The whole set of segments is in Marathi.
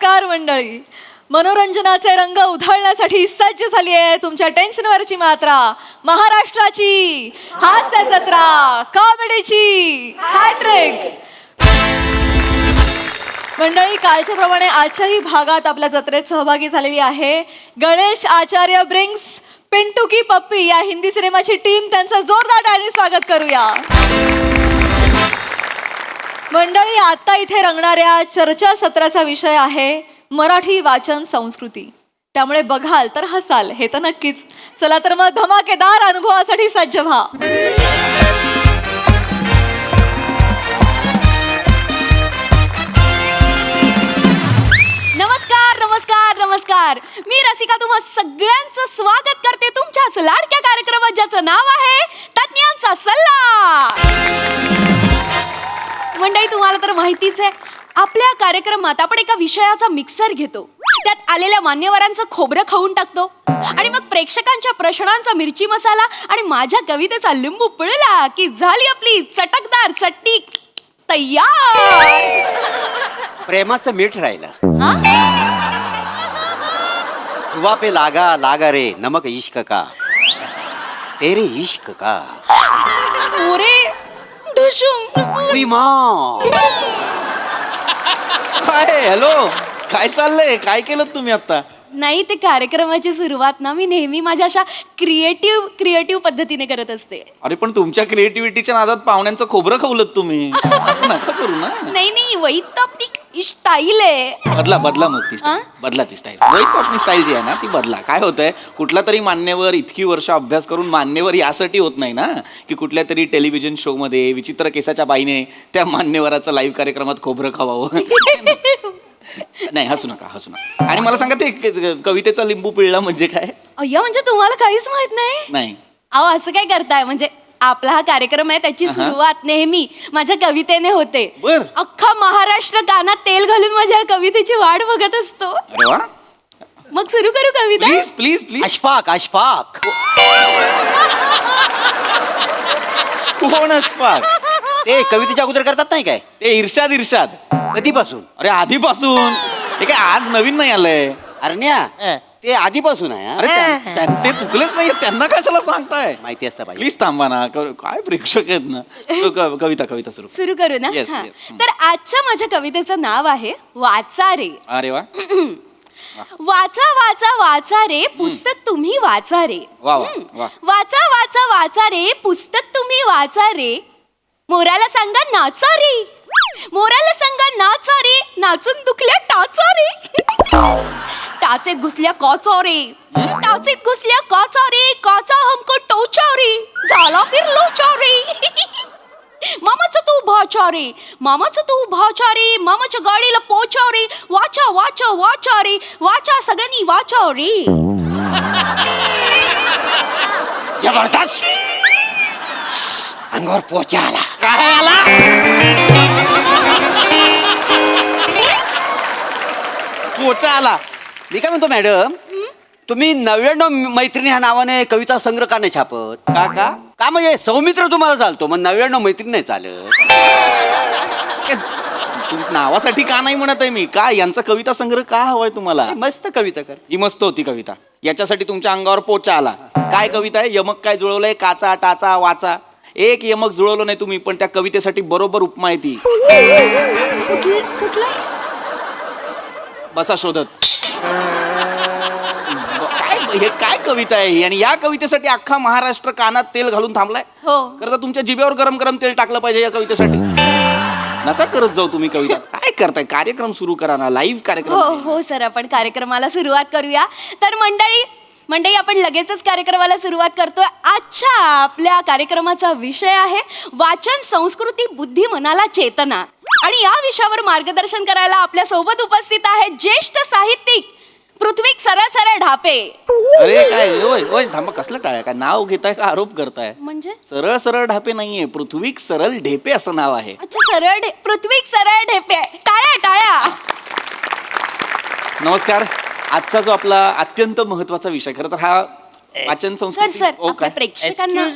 नमस्कार मंडळी. मनोरंजनाचे रंग उधळण्यासाठी सज्ज झाली आहे तुमच्या टेन्शनवरची मात्रा, महाराष्ट्राची हास्य जत्रा, कॉमेडीची हॅट्रिक. मंडळी, कालच्या प्रमाणे आजच्याही भागात आपल्या जत्रेत सहभागी झालेली आहे गणेश आचार्य ब्रिंग्स पिंटू की पप्पी या हिंदी सिनेमाची टीम. त्यांचं जोरदार टाळ्यांनी स्वागत करूया. मंडळी, आता इथे रंगणाऱ्या चर्चा सत्राचा विषय आहे मराठी वाचन संस्कृती. त्यामुळे बघाल तर हसाल, हे तर नक्कीच. चला तर मग धमाकेदार अनुभवासाठी सज्ज व्हा. नमस्कार नमस्कार नमस्कार. मी रसिका तुम्हा सगळ्यांचं स्वागत करते तुमच्याच लाडक्या कार्यक्रमात, ज्याचं नाव आहे तज्ञांचा सल्ला. मंडळी, तुम्हाला तर माहितीच आहे, आपल्या कार्यक्रमात आपण एका विषयाचा मिक्सर घेतो, त्यात आलेल्या मान्यवरांचं खोबरं खाऊन टाकतो आणि मग प्रेक्षकांच्या प्रश्नांचा मिरची मसाला आणि माझ्या कवितेचा लिंबू पिळला की झाली आपली चटकदार चटणी तयार. प्रेमाचं मीठ राहिलं. हा? हुआ पे लागा लागा रे नमक इश्क का, तेरे इश्क का. ओरे डुशुम. काय हॅलो, काय चाललंय? काय केलं तुम्ही आता? नाही, ते कार्यक्रमाची सुरुवात ना मी नेहमी माझ्या अशा क्रिएटिव्ह पद्धतीने करत असते. अरे पण तुमच्या क्रिएटिव्हिटीच्या नादात पाहुण्यांचं खोबरं खवलत तुम्ही. असं नका करू ना. नाही, वही तो आपली स्टाईल आहे. बदला मग ती स्टाईल. बदला ती स्टाईल. वही तो आपली स्टाईल जी आहे ना ती बदला. काय होतंय, कुठला तरी मान्यवर इतकी वर्ष अभ्यास करून मान्यवर यासाठी होत नाही ना की कुठल्या तरी टेलिव्हिजन शो मध्ये विचित्र केसाच्या बाईने त्या मान्यवराचं लाईव्ह कार्यक्रमात खोबरं खावावं. नाही, हसू नका. आणि मला सांगा, ते कवितेचा लिंबू पिळला म्हणजे काय? अय्या, म्हणजे तुम्हाला काहीच माहित नाही? अहो, असं काय करताय? म्हणजे आपला हा कार्यक्रम आहे, त्याची सुरुवात नेहमी माझ्या कवितेने होते. बर. अख्खा महाराष्ट्र कानात तेल घालून माझ्या कवितेची वाट बघत असतो. अरे वा, मग सुरू करू कविता? प्लीज. अशफाक अशफाक. कोण अशफाक? ते कवितेच्या अगोदर करतात नाही काय? ते इर्षाद. कधीपासून? अरे आधीपासून. हे काय आज नवीन नाही आलंय. अरण्या, ते आधीपासून आहे. अरे ते चुकलेच नाही, त्यांना कशाला सांगताय? माहिती असतं पाहिजे. प्लीज थांबा ना. काय प्रेक्षक आहेत ना. कविता सुरू करू ना? Yes, हा. yes. तर आजच्या माझ्या कवितेचं नाव आहे वाचा रे. अरे वा. वाचा वाचा वाचा रे पुस्तक तुम्ही वाचा रे. वा. वाचा वाचा वाचा रे पुस्तक तुम्ही वाचा रे. मोराला सांगा नाचा रे. मोराला सांगा नाचा रे. नाचून दुखल्या टाचा रे. टाचेत घुसल्या काचा रे. टाचेत घुसल्या काचा रे. काचा हमको टोचा रे. झाला फिर लोचा रे. मामाचं तू भाचा रे. मामाचं तू भाचा रे. मामाच्या गाडीला पोचा रे. वाचा वाचा वाचा रे. वाचा सगळ्यांनी वाचा रे. जबरदस्त. अंगावर पोचा आला. काय आला? पोचा आला. मी काय म्हणतो मॅडम, तुम्ही 99 मैत्रिणी ह्या नावाने कविता संग्रह का नाही छापत? का म्हणजे सौमित्र तुम्हाला चालतो, मग 99 मैत्रिणी नाही चालत? नावासाठी का नाही म्हणत आहे मी. का यांचा कविता संग्रह का हवाय तुम्हाला? मस्त कविता कर. ही मस्त होती कविता. याच्यासाठी तुमच्या अंगावर पोचा आला. काय कविता आहे? यमक काय जुळवलंय? काचा टाचा वाचा. एक यमक जुळवलं नाही तुम्ही, पण त्या कवितेसाठी बरोबर उपमा आहे ती. बसा शोधत. काय कविता आहे ही? आणि या कवितेसाठी अख्खा महाराष्ट्र कानात तेल घालून थांबलाय. हो. खरं तर तुमच्या जिभेवर गरम गरम तेल टाकलं पाहिजे या कवितेसाठी. नका करत जाऊ तुम्ही कविता. काय करताय? कार्यक्रम सुरू करा ना, लाईव्ह कार्यक्रम. हो सर, आपण कार्यक्रमाला सुरुवात करूया. तर मंडळी आपण लगेचच कार्यक्रमाला सुरुवात करतोय. आजच्या आपल्या कार्यक्रमाचा विषय आहे वाचन संस्कृती बुद्धी मनाला चेतना. आणि या विषयावर मार्गदर्शन करायला आपल्या सोबत उपस्थित आहेत ज्येष्ठ साहित्यिक पृथ्वी सरळ ढापे. अरे काय ओय थांबा, कसलं टाळ्या? काय नाव घेताय का आरोप करताय? म्हणजे सरळ ढापे नाहीये, पृथ्वी सरळ ढेपे असं नाव आहे. अच्छा, पृथ्वी सरळ ढेपे. टाळ्या. नमस्कार. आजचा जो आपला अत्यंत महत्वाचा विषय, खरं तर हा वाचन संस्कृती. सर, आपल्या प्रेक्षकांना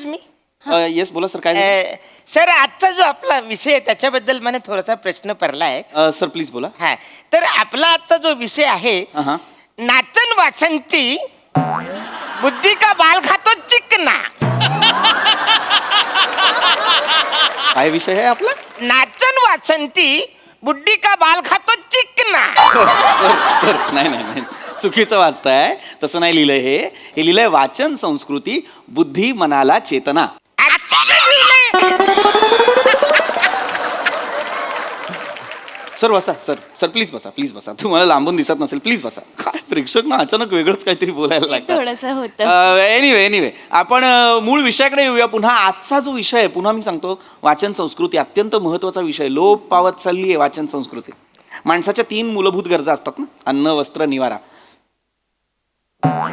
येस बोला सर काय झालं? सर आजचा जो आपला विषय आहे त्याच्याबद्दल मला थोडासा प्रश्न पडला आहे. सर प्लीज बोला. हा तर आपला आजचा जो विषय आहे हा. नाचन वासंती बुद्धी का बाल खातो चिकना. काय विषय आहे आपला? नाचन वासंती बुद्धी का बाल खातो चिकना. सर नाही चुकीचं वाचताय. तसं नाही लिहिलंय हे लिहिलंय वाचन संस्कृती बुद्धी मनाला चेतना. सर बसा सर प्लीज बसा तुम्हाला लांबून दिसत नसेल प्लीज बसा. काय प्रेक्षक ना अचानक वेगळंच काहीतरी बोलायला लागतं. थोडस होतं. एनिवे आपण मूळ विषयाकडे येऊया पुन्हा. आजचा जो विषय आहे पुन्हा मी सांगतो वाचन संस्कृती अत्यंत महत्वाचा विषय. लोप पावत चालली आहे वाचन संस्कृती. माणसाच्या 3 मूलभूत गरजा असतात ना, अन्न वस्त्र निवारा.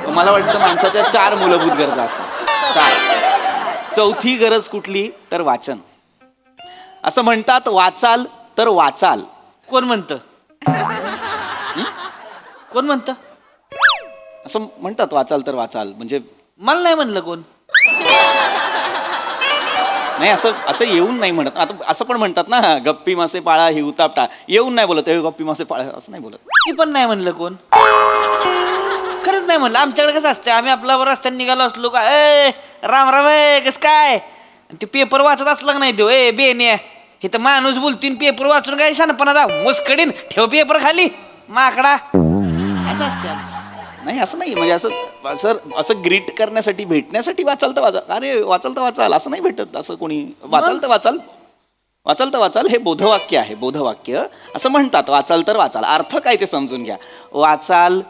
मला वाटतं माणसाच्या 4 मूलभूत गरजा असतात. 4. चौथी गरज कुठली तर वाचन. असं म्हणतात वाचाल तर वाचाल. कोण म्हणतं? कोण म्हणतं? असं म्हणतात वाचाल तर वाचाल म्हणजे मला नाही म्हणलं कोण. नाही असं येऊन नाही म्हणत. आता असं पण म्हणतात ना गप्पी मासे पाळा हिवताप टाळा. येऊन नाही बोलत गप्पी मासे पाळा असं नाही बोलत. ती पण नाही म्हणलं कोण. खरंच नाही म्हणलं. आमच्याकडे कसं असतं आम्ही आपला रस्त्याने निघालो असलो का राम राम कसं काय ते पेपर वाचत असला का नाही तो बेने हे तर माणूस बोलतोय पेपर वाचून काय शानपणा जाऊ मुस्कडीन ठेव पेपर खाली माकडा असं असतं आमचं. नाही असं नाही म्हणजे असं ग्रीट करण्यासाठी भेटण्यासाठी वाचाल तर वाचाल. अरे वाचाल तर वाचाल असं नाही भेटत. असं कोणी वाचाल तर वाचाल हे बोधवाक्य आहे. बोधवाक्य असं म्हणतात वाचाल तर वाचाल. अर्थ काय ते समजून घ्या. वाचाल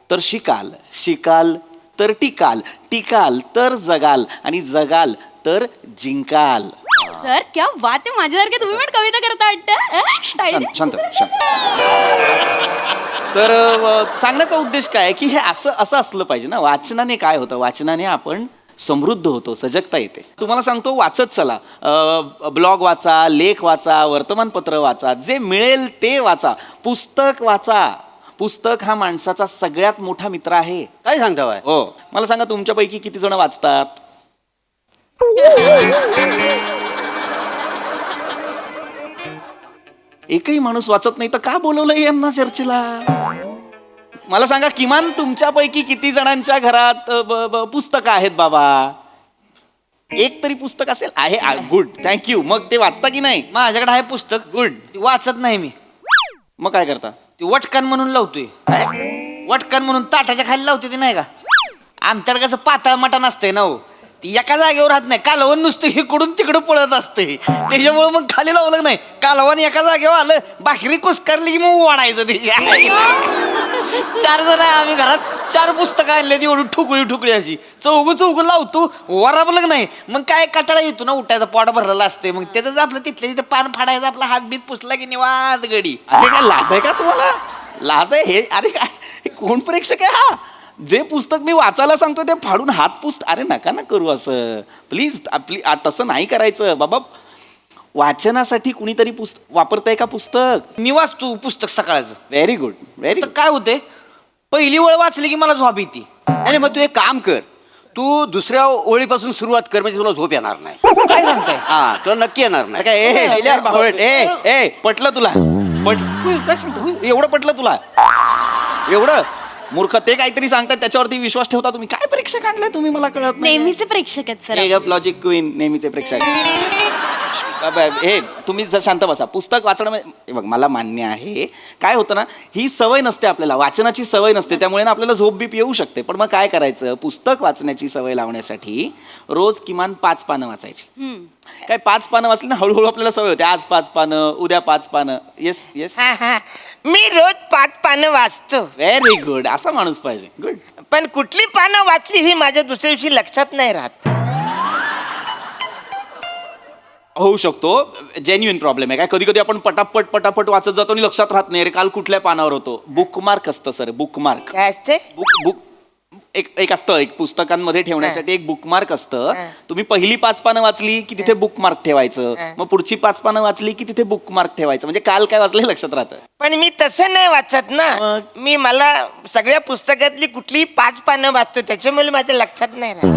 तर शिकाल, शिकाल तर टिकाल, टिकाल तर जगाल आणि जगाल तर जिंकाल. सर क्या बात आहे. माझ्यासारखे तुम्ही पण कविता करता वाटतं. शांत. तर सांगण्याचा उद्देश काय की हे असं असलं पाहिजे ना. वाचनाने काय होतं वाचनाने आपण समृद्ध होतो, सजगता येते. तुम्हाला सांगतो वाचत चला. ब्लॉग वाचा, लेख वाचा, वर्तमानपत्र वाचा, जे मिळेल ते वाचा. पुस्तक वाचा. पुस्तक हा माणसाचा सगळ्यात मोठा मित्र आहे. काय सांगता? हो मला सांगा तुमच्यापैकी किती जण वाचतात? एकही माणूस वाचत नाही तर का बोलवलंय यांना चर्चेला? मला सांगा किमान तुमच्यापैकी किती जणांच्या घरात पुस्तकं आहेत बाबा? एक तरी पुस्तक असेल. आहे गुड थँक्यू. मग ते वाचता की नाही? माझ्याकडे आहे पुस्तक. गुड. ती वाचत नाही मी. मग काय करता? ती वटकन म्हणून लावतोय. वटकन म्हणून ताटाच्या खाली लावते ती नाही का. आमच्याकडे कसं पातळ मटण असतंय ना हो. ती एका जागेवर राहत नाही. कालवण नुसतं इकडून तिकडं पळत असते. त्याच्यामुळे मग खाली लावलं नाही. कालवण एका जागेवर आलं भाकरी कुस्करली की मग वाढायचं त्याच्या. 4 जण आहे आम्ही घरात. 4 पुस्तकं आणले एवढी ठुकळी अशी चौघ लावतो वराबलं नाही. मग काय कटाळा येतो ना उठायचा. पोट भरलेला असते. मग त्याच आपलं तिथल्या तिथे पान फाडायचं. आपला हात बीत पुसला की निवांत गडी. अरे काय लाज आहे का तुम्हाला? लाज आहे हे? अरे काय कोण प्रेक्षक आहे हा? जे पुस्तक मी वाचायला सांगतो ते फाडून हात पुस्त. अरे नका ना करू असं प्लीज. तसं नाही करायचं बाबा. वाचनासाठी कुणीतरी वापरताय का पुस्तक? मी वाचतो पुस्तक सकाळचं. व्हेरी गुड व्हेरी तर काय होते पहिली वेळ वाचली की मला झोप येते. आणि मग तू एक काम कर. तू दुसऱ्या ओळीपासून सुरुवात कर म्हणजे तुला झोप येणार नाही. काय सांगताय? हा तुला नक्की येणार नाही. काय पटलं तुला? काय सांगतो एवढं पटलं तुला? एवढं मूर्ख. ते काहीतरी सांगतात त्याच्यावरती विश्वास ठेवता तुम्ही. काय प्रेक्षक आणलाय तुम्ही मला कळत नाही. नेहमीचे प्रेक्षक आहेत सर. लॉजिक क्वीन नेहमीचे प्रेक्षक. हे तुम्ही जर शांत बसा. पुस्तक वाचणं म्हणजे बघ मला मान्य आहे. काय होतं ना ही सवय नसते आपल्याला. वाचनाची सवय नसते त्यामुळे ना आपल्याला झोप बीप येऊ शकते. पण मग काय करायचं पुस्तक वाचण्याची सवय लावण्यासाठी रोज किमान 5 पानं वाचायची. काय 5 पानं वाचली ना हळूहळू आपल्याला सवय होते. आज 5 पानं उद्या 5 पानं. Yes yes. मी रोज 5 पानं वाचतो. Very good. असा माणूस पाहिजे. गुड. पण कुठली पानं वाचली ही माझ्या दुसऱ्या दिवशी लक्षात नाही राहत. होऊ शकतो. जेन्युइन प्रॉब्लेम आहे. काय कधी कधी आपण पटापट वाचत जातो आणि लक्षात राहत नाही. अरे काल कुठल्या पानावर होतो. बुकमार्क असतं सर. बुकमार्क काय असते? बुक एक असतं. एक पुस्तकांमध्ये ठेवण्यासाठी एक बुकमार्क असतं. तुम्ही पहिली 5 पानं वाचली की तिथे बुकमार्क ठेवायचं. मग पुढची 5 पानं वाचली की तिथे बुकमार्क ठेवायचं. म्हणजे काल काय वाचलं लक्षात राहतं. पण मी तसं नाही वाचत ना. मला सगळ्या पुस्तकातली कुठलीही 5 पानं वाचतो त्याच्यामुळे माझ्या लक्षात नाही राहत.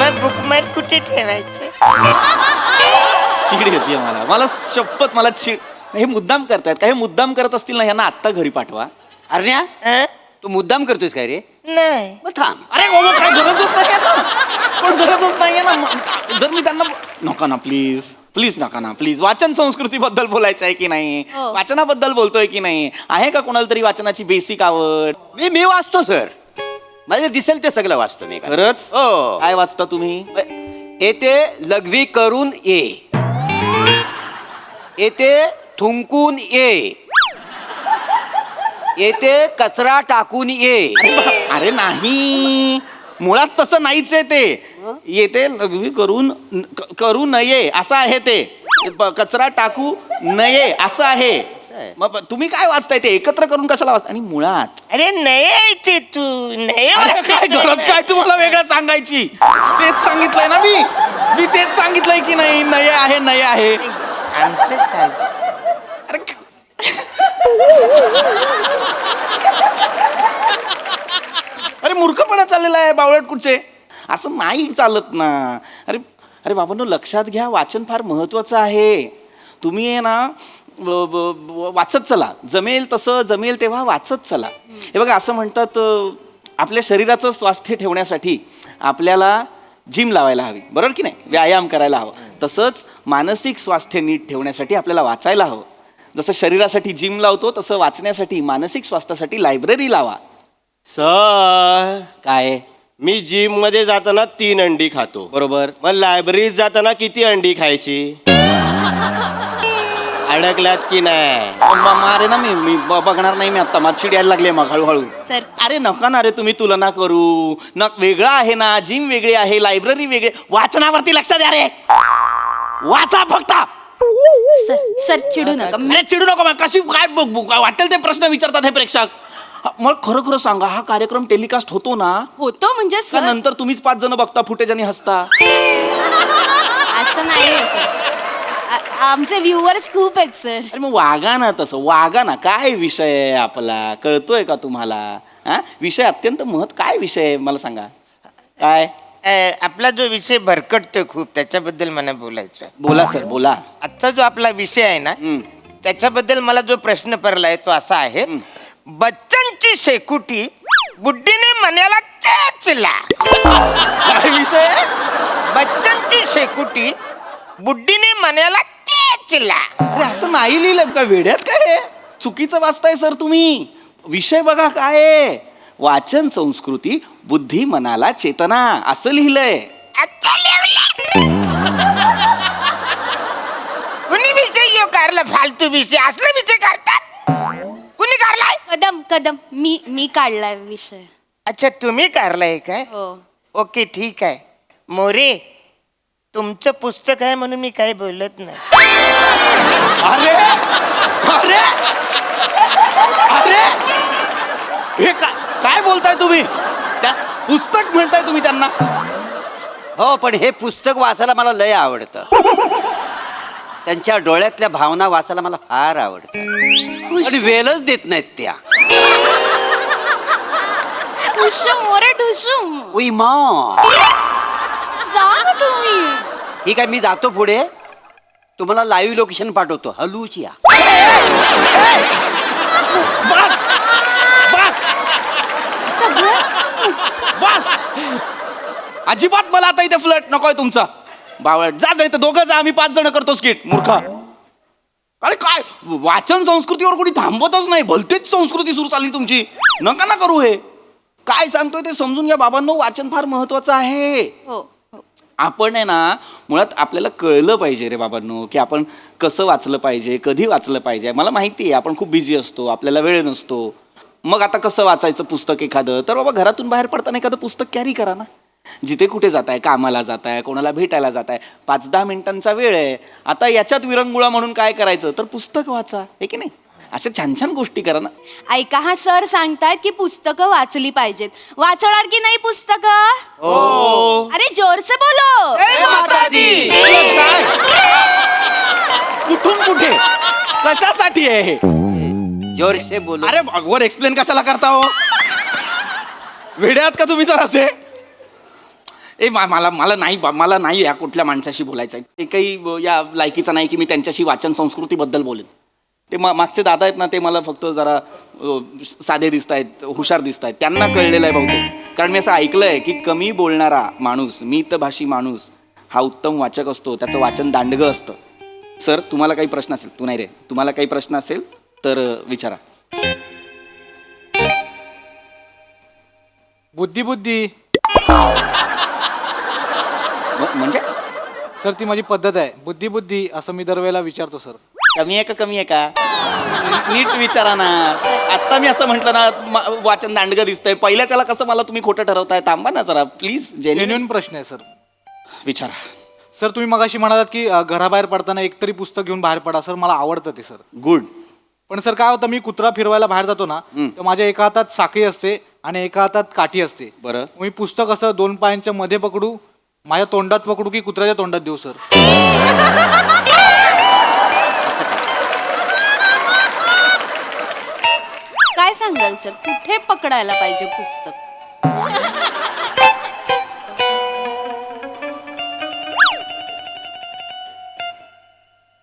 मग बुकमार्क कुठे ठेवायचं? चिड येते मला शपथ मला चिड. हे मुद्दाम करतायत का? हे मुद्दाम करत असतील ना, यांना आत्ता घरी पाठवा. अरण्या हं? तू मुद्दाम करतोयस काय रे? नाही. मग थांब. अरे बाबा काय गरजच नाहीये ना, पण गरजच नाहीये ना. जर मी त्यांना नका ना प्लीज प्लीज नका ना प्लीज. वाचन संस्कृतीबद्दल बोलायचं आहे की नाही? हो. वाचनाबद्दल बोलतोय की नाही? आहे का कोणाला तरी वाचनाची बेसिक आवड? मी वाचतो सर. माझे दिसेल ते सगळं वाचतो मी. खरंच? हो. काय वाचता तुम्ही? येते लघवी करून ये, येते थुंकून ये, येते कचरा टाकून ये. अरे नाही, मुळात तसं नाहीच आहे ते. येते लघवी करू नये असं आहे ते. कचरा टाकू नये असं आहे. मग तुम्ही काय वाचताय ते एकत्र करून कशाला वाचता? आणि मुळात अरे नाही ते तू नाही अरे काय गरज काय तुम्हाला वेगळं सांगायची? तेच सांगितलंय ना मी तेच सांगितलंय की नाही, नये आहे नये आहे. आमचं चालतं. अरे अरे मूर्खपणा चाललेला आहे बावळट कुठचे. असं नाही चालत ना. अरे अरे बाबांनो, लक्षात घ्या, वाचन फार महत्वाचं आहे. तुम्ही आहे ना वाचत चला, जमेल तसं जमेल तेव्हा वाचत चला. हे बघा असं म्हणतात, आपल्या शरीराचं स्वास्थ्य ठेवण्यासाठी आपल्याला जिम लावायला हवी, बरोबर की नाही? व्यायाम करायला हवं. तसंच मानसिक स्वास्थ्य नीट ठेवण्यासाठी आपल्याला वाचायला हवं. जसं शरीरासाठी जिम लावतो तसं वाचण्यासाठी, मानसिक स्वास्थ्यासाठी लायब्ररी लावा. सर, काय मी जिम मध्ये जाताना 3 अंडी खातो, बरोबर? मग लायब्ररीत जाताना किती अंडी खायची? अडकलात की नाही? मारे ना मी बघणार नाही. मी आता माझी यायला लागली मग हळूहळू. सर अरे नका ना रे, तुम्ही तुलना करू न. वेगळं आहे ना, जिम वेगळी आहे, लायब्ररी वेगळी. वाचनावरती लक्ष द्या रे, वाचा फक्त. सर चिडू नका. अरे चिडू नको. मग कशी काय वाटेल ते प्रश्न विचारतात हे प्रेक्षक. मग खरं खरं सांगा, हा कार्यक्रम टेलिकास्ट होतो ना? होतो म्हणजे का सर नंतर तुम्हीच 5 जण बघता फुटेज आणि हसता? असं नाही आहे सर. आमचे व्ह्युअर्स खूप आहेत सर. अरे मग वागा ना तसं, वागा ना. काय विषय आहे आपला, कळतोय का तुम्हाला? हा विषय अत्यंत काय विषय आहे मला सांगा. काय आपला जो विषय भरकटतोय खूप, त्याच्याबद्दल मला बोलायचं आहे. बोला सर बोला. आजचा जो आपला विषय आहे ना, त्याच्याबद्दल मला जो प्रश्न पडलाय तो असा आहे. बच्चनची शेकुटी बुड्डीने मण्याला चेचला. काय विषय आहे? बच्चनची शेकुटी बुड्डीने मण्याला चेचला. अरे असं नाही लिहिलं का? वेड्यात काय हे? चुकीचं वाचताय सर तुम्ही. विषय बघा काय आहे. वाचन संस्कृती, बुद्धी मनाला चेतना असं लिहिलंय. अच्छा लिहलं. कुणी विषय यो काढला? फालतू विषय असला विषय काढतात? कुणी काढलाय? कदम मी काढलाय विषय. अच्छा तुम्ही काढलाय काय? हो. ओके ठीक आहे. मोरे, तुमचं पुस्तक आहे म्हणून मी काही बोलत नाही. अरे अरे अरे हे काय बोलताय तुम्ही? त्या पुस्तक म्हणताय तुम्ही त्यांना? हो, पण हे पुस्तक वाचायला मला लय आवडतं. त्यांच्या डोळ्यातल्या भावना वाचायला मला फार आवडतं. आणि वेळच देत नाहीत त्या. ठुशुम मोरे ठुशुम. उई मा. जा ना तुम्ही. ठीक आहे, मी जातो पुढे. तुम्हाला लाईव्ह लोकेशन पाठवतो. हलूची या. बस बस सगळंच बस. अजिबात मला आता इथे फ्लट नकोय तुमचा. बावळट जा इथं, दोघं जा. आम्ही 5 जण करतो स्किट. मूर्खा. अरे काय वाचन संस्कृतीवर कोणी थांबतच नाही. भलतीच संस्कृती सुरू झाली तुमची. नका ना करू हे. काय सांगतोय ते समजून घ्या बाबांनो. वाचन फार महत्वाचं आहे. हो. आपण आहे ना, मुळात आपल्याला कळलं पाहिजे रे बाबांनो, की आपण कसं वाचलं पाहिजे, कधी वाचलं पाहिजे. मला माहिती आहे आपण खूप बिझी असतो, आपल्याला वेळ नसतो. मग आता कसं वाचायचं पुस्तक एखादं? तर बाबा घरातून बाहेर पडताना एखादं पुस्तक कॅरी करा ना. जिथे कुठे जाताय, कामाला जाताय, कोणाला भेटायला जाताय, 5-10 मिनिटांचा वेळ आहे. आता याच्यात विरंगुळा म्हणून काय करायचं, तर पुस्तक वाचा, हे की नाही? अशा छान छान गोष्टी करा ना. ऐका, हा सर सांगतात की पुस्तकं वाचली पाहिजेत. वाचणार की नाही पुस्तकं? हो. अरे जोर से बोलो. माताजी. काय कुठून कुठे कशासाठी आहे हे? जोर से बोलो. अरे वर एक्सप्लेन कशाला करता हो? वेड्यात का तुम्ही जर असे? मला नाही या कुठल्या माणसाशी बोलायचं आहे. ते काही या लायकीचं नाही की मी त्यांच्याशी वाचन संस्कृतीबद्दल बोलेन. ते मागचे दादा आहेत ना, ते मला फक्त जरा साधे दिसत आहेत, हुशार दिसत आहेत. त्यांना कळलेलं आहे बहुतेक. कारण मी असं ऐकलंय की कमी बोलणारा माणूस, मितभाषी माणूस हा उत्तम वाचक असतो, त्याचं वाचन दांडगं असतं. सर, तुम्हाला काही प्रश्न असेल, तू नाही रे, तुम्हाला काही प्रश्न असेल तर विचारा. बुद्धी म्हणजे सर, ती माझी पद्धत आहे. बुद्धी असं मी दरवेळेला विचारतो सर. कमी आहे का नीट विचारा ना. आता मी असं म्हटलं ना, वाचन दांडगं दिसतंय, पहिल्या त्याला कसं मला तुम्ही खोटं ठरवताय? थांबा ना जरा प्लीज. जेन्युइन प्रश्न आहे सर. विचारा. सर, तुम्ही मगाशी म्हणालात की घराबाहेर पडताना एकतरी पुस्तक घेऊन बाहेर पडा. सर, मला आवडतं ते सर. गुड. पण सर काय होतं, मी कुत्रा फिरवायला बाहेर जातो ना, तर माझ्या एका हातात साखळी असते आणि एका हातात काठी असते. बरं. मी पुस्तक असं 2 पायांच्या मध्ये पकडू, माझ्या तोंडात पकडू की कुत्र्याच्या तोंडात देऊ सर? काय सांगाल सर, कुठे पकडायला पाहिजे पुस्तक?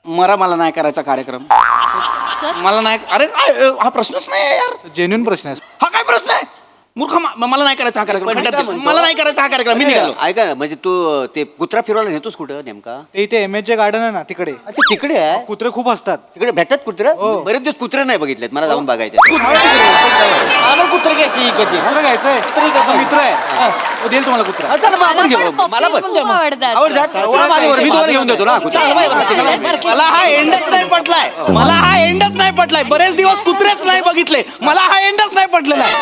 मला नाही करायचा कार्यक्रम. सर मला नाही. अरे हा प्रश्नच नाही आहे यार. जेन्युइन प्रश्न आहे. हा काय प्रश्न आहे? मूर्ख, मला नाही करायचा हा कार्यक्रम. पण खड्ड्यात काय दे. म्हणतो? मला नाही करायचा हा कार्यक्रम. मी निघालो. ऐका ना, म्हणजे तू ते कुत्रा फिरवायला नेतोस कुठं नेमका? ते इथे MH गार्डन आहे ना, तिकडे अच्छा, तिकडे आहे. कुत्रे खूप असतात. तिकडे भेटतात कुत्रे? बरेच दिवस कुत्रे नाही बघितलेत, मला जाऊन बघायचे. मला पण कुत्र घ्यायची कधी. कुत्रा घ्यायचंय. माझा मित्र आहे, तो देईल तुम्हाला कुत्रा. चला मग आपण घेऊ. मला मला पण खूप आवडतात. आवडतात. चला माझ्यावर, मी तुम्हाला घेऊन देतो ना कुत्रा. मला हा एंडच नाही पटलाय. बरेच दिवस कुत्रेच नाही बघितले. मला हा एंडच नाही पटलेला आहे.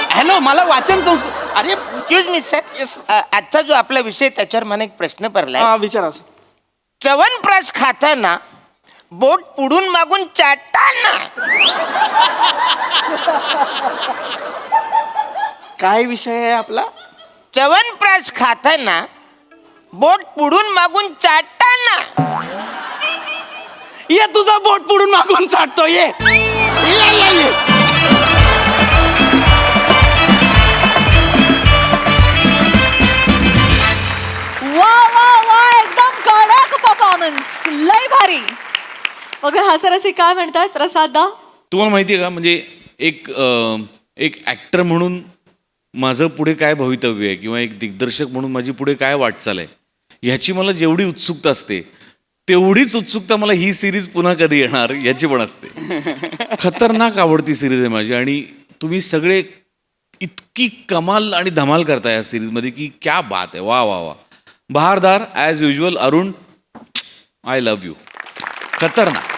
हॅलो, मला वाचन संस्कृती. अरे एक्सक्यूज मी सर, आजचा जो आपला विषय त्याच्यावर मला एक प्रश्न पडलाय. हा विचारा. च्यवनप्राश खाताना बोट पुढून मागून चाटताना काय विषय आहे आपला? च्यवनप्राश खाताना बोट पुढून मागून चाटताना. ये तुझा बोट पुढून मागून चाटतो. ये. वा वा वा, एकदम कडक परफॉर्मन्स, लय भारी. ओके, हा सर असे काय म्हणतात प्रसादा? तुम्हाला माहिती आहे का, म्हणजे एक ॲक्टर म्हणून माझं पुढे काय भवितव्य आहे किंवा एक दिग्दर्शक म्हणून माझी पुढे काय वाटचाल आहे ह्याची मला जेवढी उत्सुकता असते तेवढीच उत्सुकता मला ही सिरीज पुन्हा कधी येणार याची पण असते. खतरनाक आवडती सिरीज आहे माझी आणि तुम्ही सगळे इतकी कमाल आणि धमाल करताय या सिरीजमध्ये की क्या बात आहे. वा वा वा. बहारदार as usual. Arun, I love you. खतरनाक.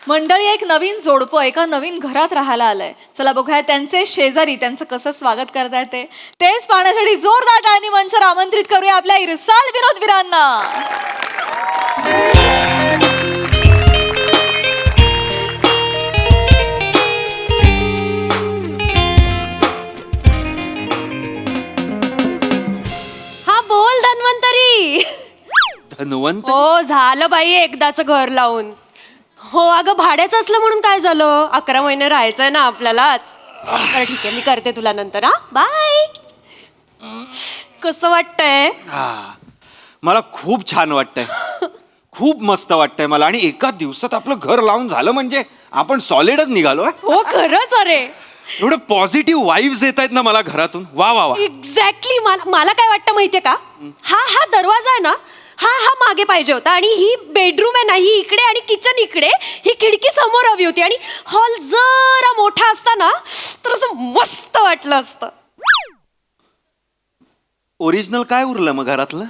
मंडळी, एक नवीन जोडपं एका नवीन घरात राहायला आलंय. चला बघूया त्यांचे शेजारी त्यांचं कसं स्वागत करतायत तेच पाहण्यासाठी जोरदार टाळणी मंचावर आमंत्रित करूया आपल्या इरसाल विनोदवीरांना. हा बोल धन्वंतरी. धन्वंत. हो, झालं बाई एकदाच घर लावून. हो अगं, भाड्याचं असलं म्हणून काय झालं, 11 महिने राहायचंय ना आपल्यालाच. बरं ठीक आहे, मी करते तुला नंतर. हा बाय. कसं वाटतंय? मला खूप छान वाटतंय. खूप मस्त वाटतंय मला. आणि एका दिवसात आपलं घर लावून झालं म्हणजे आपण सॉलिडच निघालो. हो खरंच. अरे एवढे पॉझिटिव्ह वाईब्स येत आहेत ना मला घरातून. वा वा वा. एक्झॅक्टली. मला काय वाटतं माहितीये का, हा दरवाजा आहे ना, हा मागे पाहिजे होता आणि ही बेडरूम आहे ना, ही इकडे आणि किचन इकडे, ही खिडकी समोर हवी होती आणि हॉल जरा मोठा असता ना तर असं मस्त वाटलं असतं. ओरिजिनल काय उरलं मग घरातलं?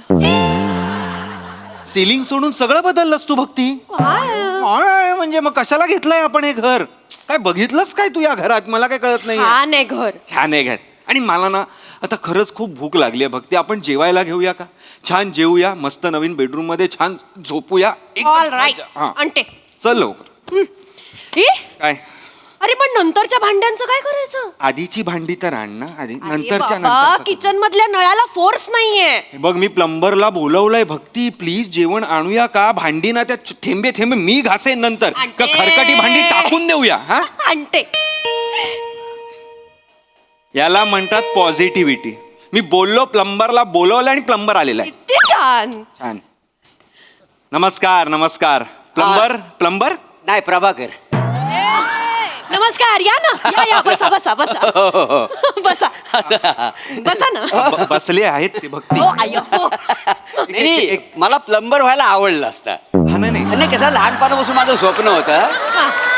सिलिंग सोडून सगळं बदललंस तू भक्ती. काय म्हणजे मग कशाला घेतलंय आपण हे घर? काय बघितलंस काय तू या घरात? मला काय कळत नाही. छान आहे घर. छान आहे घर. आणि मला ना आता खरंच खूप भूक लागली आहे भक्ती. आपण जेवायला घेऊया का? छान जेवूया, मस्त नवीन बेडरूम मध्ये छान झोपूया. ऑल राईट, हा. आणते. चल लवकर. ई, काय अरे पण नंतरच्या भांड्यांचं काय करायचं? आधीची भांडी तर आण ना आधी, अरे नंतरच्या बाबा, नंतर किचन मधल्या नळाला फोर्स नाहीये. बघ मी प्लंबरला बोलवलंय. भक्ती प्लीज जेवण आणूया का? भांडी ना त्या थेंबे थेंबे मी घासेन नंतर का आणते. खरकटी भांडी टाकून देऊया हा? आणते. याला म्हणतात पॉझिटिव्हिटी. मी बोललो प्लंबरला बोलवलं आणि प्लंबर आलेला आहे. किती छान. छान. नमस्कार नमस्कार. प्लंबर नाही प्रभाकर. नमस्कार. या ना, या बसा बसा बसा बसा बसा ना. बसले आहेत ते भक्ती. हो आय हो. नाही मला प्लंबर व्हायला आवडलं असतं. हा नाही नाही कसं लहानपणापासून माझं स्वप्न होतं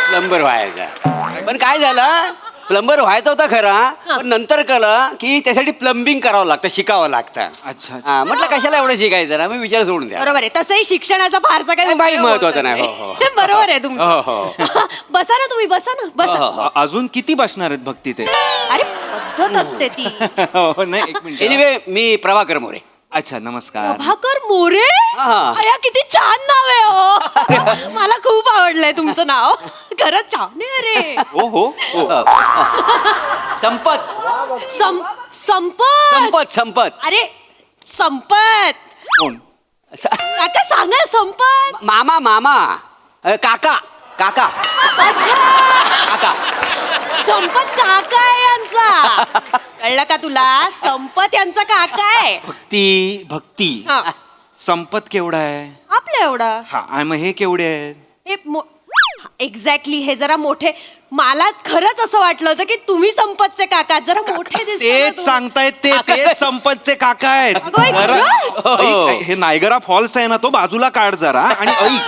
प्लंबर व्हायचं. पण काय झालं, प्लंबर व्हायचा होता खरा, पण नंतर कळलं की त्यासाठी प्लंबिंग करावं लागतं, शिकावं लागतं. अच्छा. हा, म्हटलं कशाला एवढं शिकायचं ना, मी विचार सोडून द्या. बरोबर आहे. तसंही शिक्षणाचा फारसा काही बाई उपयोग महत्वाचं होत नाही. हो, हे बरोबर आहे हो, तुमचं. बसा ना तुम्ही, बसा ना, बसा. अजून किती बसणार आहेत भक्ती ते? अरे पद्धत असते ती. हो, नाही एक मिनिट. एनिवे मी प्रभाकर मोरे. अच्छा नमस्कार. प्रभाकर मोरे. हा. अया किती छान नाव आहे हो. मला खूप आवडलंय तुमचं नाव. खरंच छान आहे रे. हो हो हो. संपत संपत. संपत. अरे संपत. कोण? काका सांगा संपत. मामा काका काका अच्छा, काका. संपत काका आहे यांचा. कळलं का तुला? संपत यांचा काका आहे. भक्ती हा. संपत केवढा आहे? आपल्या एवढा. हा आणि मग हे केवढे आहेत? हे एक्झॅक्टली हे जरा मोठे. मला खरंच असं वाटलं होतं की तुम्ही संपतचे काका जरा मोठे दिसता ना तेच तुम्ही. सांगतायत तेच संपतचे काका आहेत. अगं बाई, जरा- खरंच? ऐक, हे नायगरा फॉल्स आहे ना, तो बाजूला काढ जरा आणि ऐक.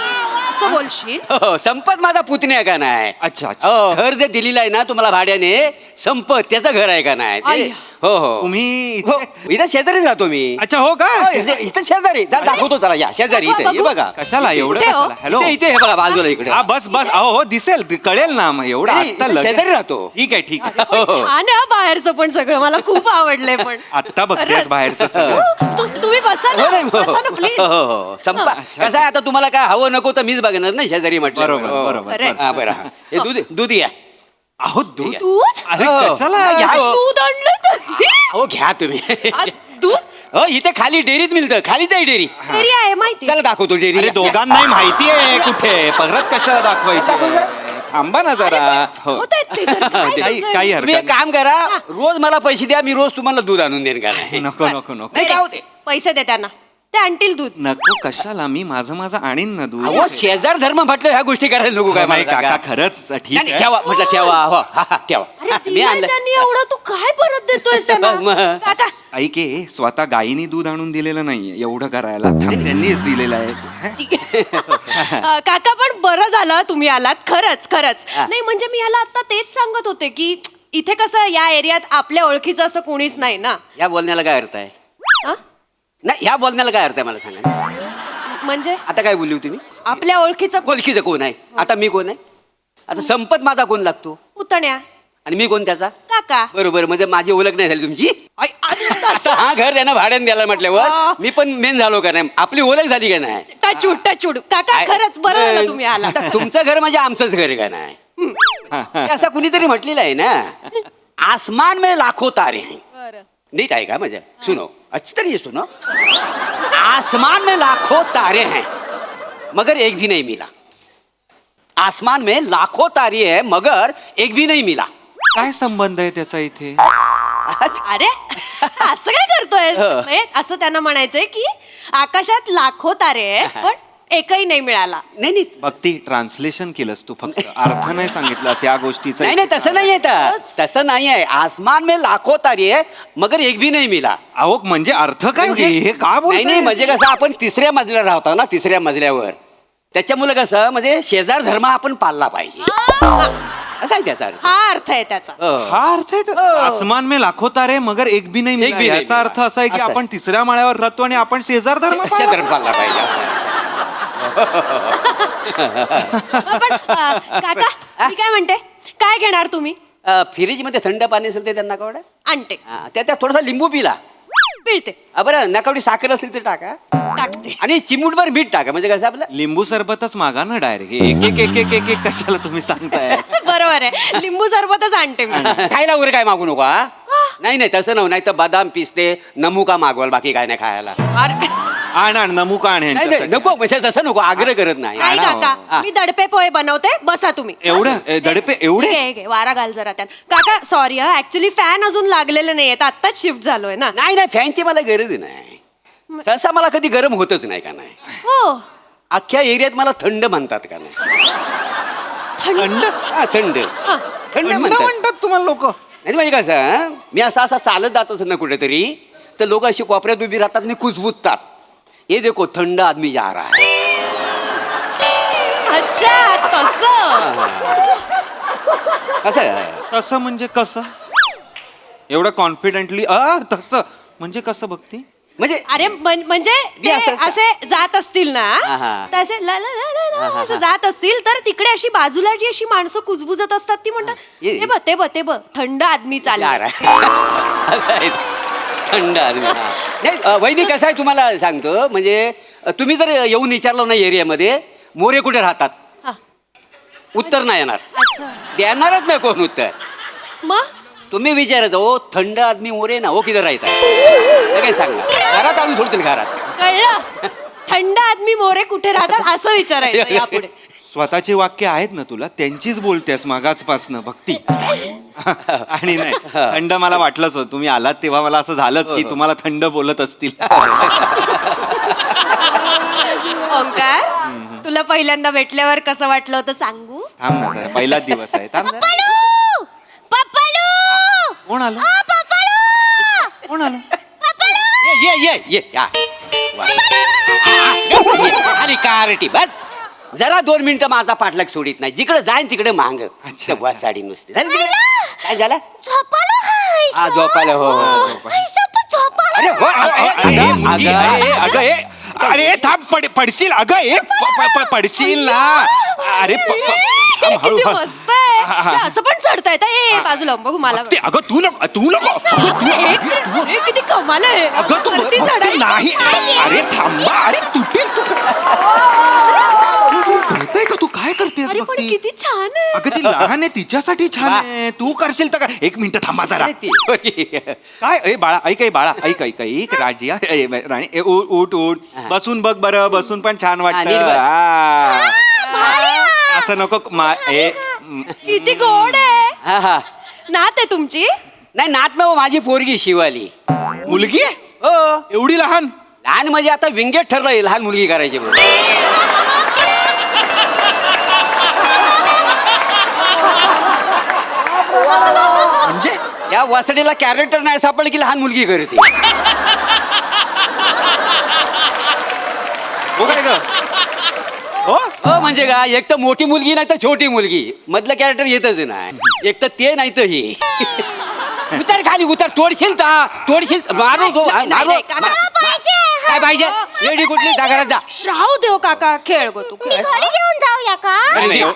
असं बोलशील? हो, संपत माझा पुतण्या का नाही? अच्छा, अच्छा. हो, घर जे दिलेलं आहे ना तुम्हाला भाड्याने, संपत त्याचं घर आहे का नाही ते? आई. हो हो तुम्ही हो, इथे- इथं शेजारीच राहतो मी. अच्छा हो का? हो, इथं शेजारी दाखवतो त्याला. या शेजारी दाखवा, इथे हे बघू. बघा. कशाला एवढं कुठे हो? कशाला? हॅलो इथे इथे हे बघा बाजूला इकडे. हा बस बस. अहो हो दिसेल कळेल ना मग एवढं नाही, आत्ता इथं लगेच- शेजारी राहतो. ठीक आहे ठीक आहे. हो, हो. छान आहे हा बाहेरचं पण सगळं. मला खूप आवडलंय पण. आत्ता बघतेस खरंच. बाहेरचं सगळं. तुम्ही बसा हो, ना, नाही, हो, बसा ना प्लीज. हो, हो. संपा कसं आहे आता तुम्हाला काय हवं नको तर मीच बघणार नाही शेजारी म्हटलं. बरोबर, हो. बरोबर, बरोबर. हा, बरं हा. हे दूध या. अहो दूध. दूध? अरे हो. कशाला? घ्या हो. दूध आणलं तर अहो घ्या तुम्ही. दूध हो इथे खाली डेअरीत मिळतं. खालीच आहे डेअरी. तरी आहे माहिती. चला दाखवतो डेअरी. अरे दोघांनाही माहिती आहे कुठे. परत कशाला दाखवायची? थांबा ना जरा. हो होत आहेत ते तर. काय काही तसं? काही तुम्ही एक हरकत काम करा, रोज मला पैसे द्या, मी रोज तुम्हाला दूध आणून देईन का नाही? नाही. नको नको नको नाही, काय होते? पैसे दे त्यांना, ते आणतील दूध. नको कशाला. मी माझं आणीन ना दूध. अहो शेजार धर्म म्हटलं ह्या गोष्टी करायला नको काय नाही मला काका सांगा? खरंच नाही, ठीक नाही, आहे. ठेवा म्हटलं ठेवा. हो हा, हा, ठेवा. अरे मी दिलंय आणलं. त्यांनी एवढं, तू काय परत देतोयस त्यांना? मग. काका ऐक हे, स्वतः गायीने दूध आणून दिलेलं नाहीये एवढं करायला. थांब, त्यांनीच दिलेलं आहे. काका पण बरं झालं तुम्ही आलात. खरंच खरंच. नाही म्हणजे मी याला आता तेच सांगत होते की इथे कसं या एरियात आपल्या ओळखीचं असं कोणीच नाही ना. या बोलण्याला काय अर्थ आहे? हा? नाही ह्या बोलण्याला काय अर्थ आहे मला सांगा ना. म्हणजे आता काय बोलली तुम्ही? आपल्या ओळखीचं ओळखीचं कोण आहे? आता मी कोण आहे? आता संपत माझा कोण लागतो पुतण्या आणि मी कोण त्याचा? काका. बरोबर, म्हणजे माझी ओळख नाही झाली तुमची. आई, आई, तसं. हा घर त्यांना भाड्याने द्यायला म्हटल्यावर मी पण मेन झालो का नाही? आपली ओळख झाली का नाही? टचूड काका खरंच बरं झालं तुम्ही आला. आता तुमचं घर म्हणजे आमचंच घर आहे का नाही? ते असं कुणीतरी म्हटलेलं आहे ना, आसमान में लाखो तारे हैं. नीट आहे का म्हणजे? सुनो अच्छी तरीके से सुनो. आसमान में लाखों तारे हैं मगर एक भी नहीं मिला. आसमान में लाखों तारे हैं मगर एक भी नहीं मिला. काय संबंध आहे त्याचा इथे? अरे असं काय करतोय? असं त्यांना म्हणायचंय की आकाशात लाखो तारे आहे पण एकही नाही मिळाला. नाही नाही भक्ती ट्रान्सलेशन केलंस तू फक्त. अर्थ नाही सांगितलास या गोष्टीचा. नाही नाही तसं नाही आहे. तसं नाही आहे. आसमान में लाखों तारे हैं मगर एक भी नहीं मिला. अहो म्हणजे अर्थ काय हे का नाही नाही म्हणजे कसं आपण तिसऱ्या मजल्यावर राहतो ना, तिसऱ्या मजल्यावर. त्याच्यामुळे कसं म्हणजे शेजार धर्म आपण पाळला पाहिजे असं आहे त्याचा अर्थ. हा अर्थ आहे त्याचा. हा अर्थ आहे तो? आसमान में लाखो तारे मगर एक भी नाही एक भी मिला. नाही याचा अर्थ असा आहे की असं आहे. आपण तिसऱ्या माळ्यावर राहतो आणि आपण शेजार धर्म शेजार धर्म पाळला पाहिजे. पण काका मी काय म्हणते, काय घेणार तुम्ही? फ्रीज मध्ये थंड पाणी असेल ते त्यांना कवडा. आणते. त्यात थोडासा लिंबू पिला. पिळते. बरं नकावडी साखर असेल तर टाका टाकते. आणि चिमूटभर मीठ टाका म्हणजे कसं आपलं लिंबू सरबतच मागा ना डायरेक्ट. एक एक एक एक एक एक कशाला तुम्ही सांगताय? बरोबर आहे, लिंबू सरबतच आणते मी. खायला वगैरे काय मागू नको हा. नाही नाही तसं नाही तर बदाम पिस्ते नमुका मागवाल बाकी काय नाही खायला. अरे, आण आण नमुका आण नाही नाही ह्यांच्यासाठी. नको म्हणजे तसं नको आग्रह करत नाही. नाही काका, मी दडपे पोहे बनवते, बसा तुम्ही. एवढं दडपे एवढे घे, वारा घाल जरा त्यात. काका सॉरी हा, ऍक्च्युली फॅन अजून लागलेले नाहीये, आत्ताच शिफ्ट झालोय ना. नाही नाही फॅनची मला गरज नाही. सहसा मला कधी गरम होतच नाही का नाही. हो, अख्ख्या एरियात मला थंड म्हणतात का नाही. थंड. हा थंड हा. थंड थंड म्हणतात. म्हणतात तुम्हाला लोक. नाही म्हणजे कसं हं? मी असा चालत जात असत ना कुठेतरी तर लोक अशी कोपऱ्यात उभी राहतात आणि कुजबुजतात. ये देखो थंड आदमी जा रहा है. अच्छा तसं. असं आहे. तसं म्हणजे कसं एवढं कॉन्फिडेंटली तसं म्हणजे कसं बघती. म्हणजे अरे म्हणजे मी ते असं- असे जात असतील ना, हा, हा. तर असे ला ला ला ला ला असं जात असतील तर तिकडे अशी बाजूला जी अशी माणसं कुजबुजत असतात ती म्हणतात ये- ते बघ थंड आदमी जा चालला. रहा है. असं आहे थंड आदमी. हा. नाही वहिनी कसं आहे तुम्हाला सांगतो म्हणजे तुम्ही जर येऊन विचारलं ना एरियामध्ये मोरे कुठे राहतात हा. उत्तर नाही येणार. अच्छा देणारच नाही कोण उत्तर. मग तुम्ही विचारत हो थंड आदमी मोरे ना हो किधर राहतात काय सांगणार घरात आणून सोडतील घरात. कळलं, थंड आदमी मोरे कुठे राहतात असं विचारायचं यापुढे. स्वतःची वाक्य आहेत ना तुला त्यांचीच बोलतेस मागाचपासनं भक्ती. आणि नाही थंड मला वाटलंच होतं तुम्ही आलात तेव्हा मला असं झालंच की तुम्हाला थंड बोलत असतील. ओंकार, तुला पहिल्यांदा भेटल्यावर कसं वाटलं होतं सांगू? थांब ना जरा पहिलाच दिवस आहे थांब जरा. कोण आलं कोण आलं. ये या. वा. आणि कारटी बस जरा 2 मिनिटं माझा पाठलाग सोडित नाही जिकडे जाईन तिकडे मांग. अच्छा. वर साडी नुसती झाली तिकडे. काय झालं हा झोपायला हो अरे हो अरे थांब पडशील अगं पडशील ना. अरे किती मस्त आहे. हे असं पण चढता येतं. ए बाजूला बघू मला. अगं तू नको एक मिनिट, अरे, किती कमाल आहे. अगं तू वरती भक्ती चढायचं. नाही. अरे थांबा अरे तुटेल तू. तुला कळतंय का तू काय करतेस अरे पण भक्ती. किती छान आहे. अगं ती लहान आहे तिच्यासाठी छान आहे तू करशील तर काय. एक मिनिट थांबा जरा. काय ए बाळा ऐक बाळा ऐक राजिया राणी उठ बसून बघ बरं बसून पण छान नीट बघ. वाटत. असं नको किती गोड आहे. हा हा नात आहे तुमची? नाही नात ना हो, माझी पोरगी शिवाली. मुलगी आहे? हो एवढी लहान. लहान म्हणजे आता विंगेट ठरलंय लहान मुलगी करायची म्हणून. म्हणजे या वसडीला कॅरेक्टर नाही सापडलं की लहान मुलगी करते. हो काय ग हो हो म्हणजे का एक तर मोठी मुलगी नाही तर छोटी मुलगी मधलं कॅरेक्टर येतच नाही. एक तर ते नाही तर हे. उतर खाली उतर तोडशील मारू तो नाही, मारू. नाही, काका. काय पाहिजे येडी कुठली जागरात जा. राहू देव काका, खेळ गो तू खेळ. घेऊन जाऊया का?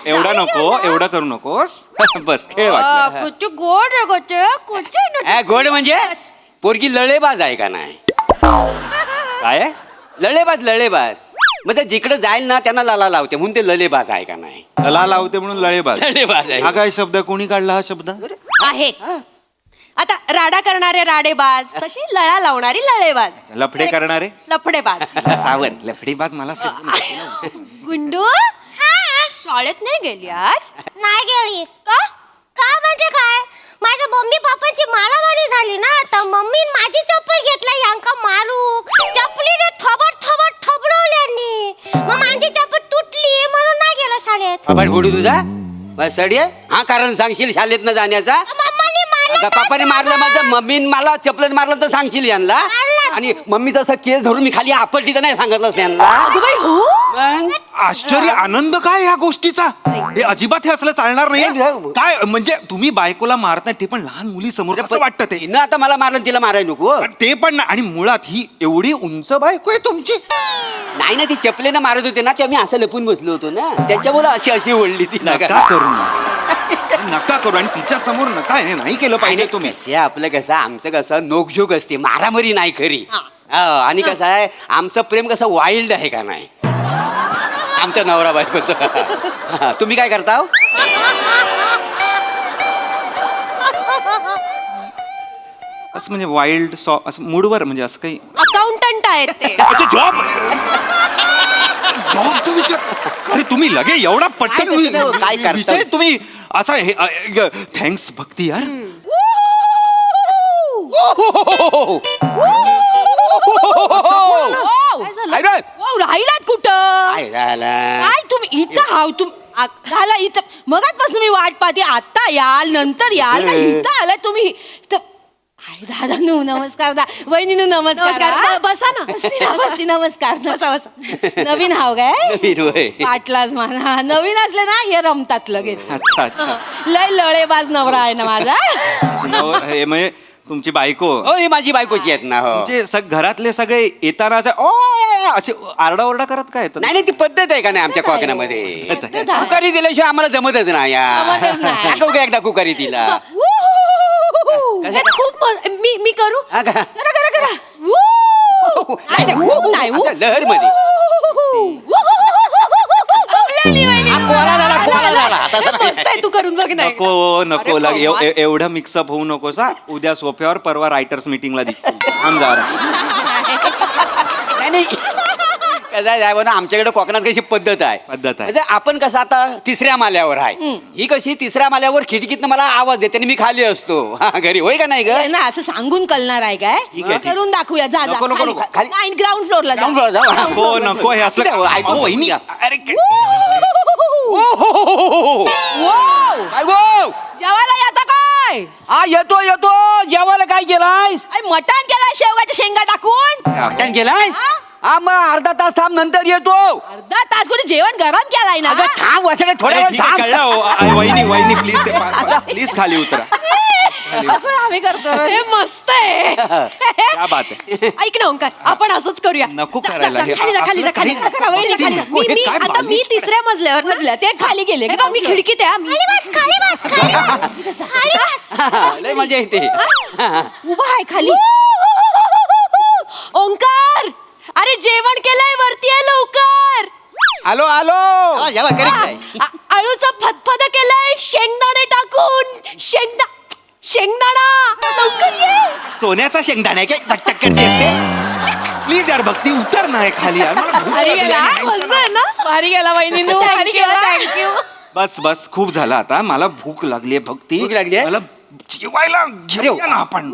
एवढा नको एवढं करू नकोस. बस खेळ वाटलं. किती गोड आहे गो ते. काय गोड म्हणजे पोरगी लळेबाज आहे का नाही. काय आहे? लळेबाज म्हणजे जिकडे जाईल ना त्यांना लाला लावते म्हणून ते लळेबाज आहे का नाही. लला लावते म्हणून लळेबाज. लळेबाज आहे. हा काय शब्द कोणी काढला हा शब्द. आहे. आता राडा करणारे राडेबाज, तशी लळा लावणारी लळेबाज. लफडे करणारे लफडेबाज. सावर लफडेबाज मला गुंडू शाळेत नाही गेली आज? नाही गेली. का? का म्हणजे काय? माझ्या मम्मी पप्पाची मारामारी झाली ना, तर मम्मी माझी चप्पल घेतली यांका मारूक. चपलीने थोबड थोबडवल्यांनी. मग माझी चप्पल तुटली म्हणून नाही गेलो शाळेत. आपण फोडू तुझा बस सडी हा कारण सांगशील शाळेत न जाण्याचा. मम्मानी मारलं. पप्पाने मारलं माझं मम्मीने मला चपलन मारलं तर सांगशील यांना. आणि मम्मीचा असं केस धरून मी खाली आपटली तर नाही सांगितलंस यांना. अगं बाई, हो. मग आश्चर्य आनंद काय ह्या गोष्टीचा. हे अजिबात हे असलं चालणार नाही. नाही. काय म्हणजे तुम्ही बायकोला मारताय ते पण लहान मुली समोर कसं वाटतं ते. तिनं आता मला मारलं तिला मारायला नको. पण ते पण नाही. आणि मुळात ही एवढी उंच बायको आहे तुमची. नाही ना ती चपलेनं मारत होते ना ते आम्ही असं लपून बसलो होतो ना त्याच्यामुळे अशी ओढली ती नका करू नका करू. आणि तिच्या समोर नका हे नाही केलं पाहिजे तुम्ही. कसे आपलं कसं आमचं कसं नोकझोक असते मारामारी नाही खरी. आणि कसं आहे आमचं प्रेम कसं वाईल्ड आहे का नाही आमच्या नवरा बायकोचं. तुम्ही काय करता असं म्हणजे वाईल्ड असं मूडवर म्हणजे असं काही अकाउंटंट आहेत ते. अच्छा जॉब जॉबचा विचार अरे तुम्ही लगे एवढा पटकन काय तसं नाही, काय करता? विषय तुम्ही असा हे थँक्स भक्ती यार काय झालं? काय रे? वाव, राहिलात कुठं? काय झालं? काय तुम्ही इथं हाव झाला इथं मगाचपासून मी वाट पाहते, आता याल नंतर याल का इथं आलाय तुम्ही इथं. आई दादा नु नमस्कार वहिनी नमस्कार. बसा ना बसी नमस्कार बसा. नवीन हाव काय नवीन होय. वाटलाच मला नवीन असले ना हे रमतात लगेच. अच्छा अच्छा लय लळेबाज नवरा आहे ना माझा. हे म्हणजे तुमची बायको हो ही माझी बायकोची आहेत ना. हो म्हणजे घरातले सगळे येताना असे आरडाओरडा करत काय येतात नाही नाही ती पद्धत आहे का नाही आमच्या कोकणामध्ये. पद्धत आहे. कुकारी दिल्याशिवाय आम्हाला जमतच नाही जमतच नाही. दाखव का एकदा कुकारी तिला. हे खूप मी करू हा का? करा करा करा. नाही, नाही, नाही, असं लहर मध्ये. मस्त आहे तू करून बघ नाही. नको अरे लग बाबा. एवढं मिक्सअप होऊ नकोस हा. उद्या सोफ्यावर परवा रायटर्स मीटिंगला दिसतील थांब जरा. नाही नाही कसं आहे ना आमच्याकडे कोकणात कशी पद्धत आहे पद्धत आहे. म्हणजे आपण कसं आता तिसऱ्या माल्यावर आहे ही कशी तिसऱ्या माल्यावर खिडकीतनं मला आवाज देते आणि मी खाली असतो हा, घरी होय का नाही ग. ना असं सांगून कळणार आहे काय ठीक आहे, ठीक. करून दाखवूया जा जा नको, नको, खाली. नको. खाली. नाही ग्राउंड फ्लोअरला जा. Ground floor ला जाऊ. नको नको हे असलं ऐकू, अहो, वहिनी या. अरे Wow! काय गो जेवायला येता काय? हा येतो येतो जेवायला काय केलायस अरे मटण केलाय शेवगाच्या शेंगा टाकून. मटण केलायस हा? हा मग अर्धा तास थांब नंतर येतो. अर्धा तास कोणी जेवण गरम केलाय ना. अगं थांब वाचडे थोड्या वेळ ठीक आहे थांब. कळलं हो. वहिनी प्लीज खाली उतरा. असं आम्ही करतो. हे मस्त आहे. क्या बात आहे. ऐक ना ओंकार आपण असंच करूया. नको जा, जा, करायला जा, हे. खाली जा खाली जा असलं खाली काही जा. वहिनी, खाली जा. नको, हे काय आता मी बालिश तिसऱ्या मजल्यावर ते खाली गेले का मी खिडकीत आहे. खाली बस खाली बस खाली बस खाली बस. लय मजा येते. उभा आहे खाली. ओंकार अरे जेवण केलंय वरती आहे लवकर. आलो हा, जेव्हा करीत नाही. आळूचा फतफद केलाय शेंगदाणे टाकून शेंगदाणा लवकर ये. सोन्याचा शेंगदाणा आहे काय टकटक करते असते प्लीज यार भक्ती उतर ना हे खाली यार मला भूक भारी लागली गेला आहे. मस्त आहे ना. भारी गेला वहिनींनो भारी गेला. थँक्यू. बस बस खूप झालं आता मला भूक लागली आहे भक्ती भूक लागली आहे? मला जेवायला घेऊया ना आपण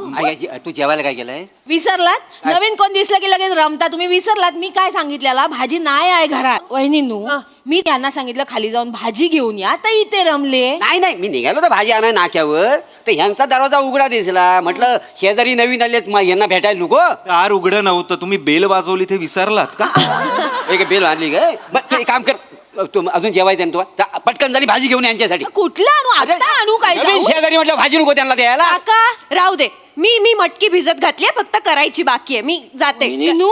तू जेवायला काय केलंय विसरलात नवीन कोण दिसलं की लगेच रमता तुम्ही. विसरलात मी काय सांगितलेला भाजी नाही आहे घरात. वहिनींनो मी त्यांना सांगितलं खाली जाऊन भाजी घेऊन या तर इथे रमले. नाही नाही मी निघालो तर भाजी आणाय नाक्यावर तर ह्यांचा दरवाजा उघडा दिसला म्हटलं शेजारी नवीन आलेत मग यांना भेटायला नको. दार उघडं नव्हतं तुम्ही बेल वाजवली ते विसरलात का एक बेल आणली काय बरं एक काम कर तू अजून जेवायचं ना तुला पटकन झाली भाजी घेऊन यांच्यासाठी. कुठलं आणू आता आणू काय नवीन जाऊ? शेजारी म्हटलं भाजी नको त्यांना द्यायला. काका राहू दे मी मटकी भिजत घातली फक्त करायची बाकी आहे मी जाते. वहिनीनू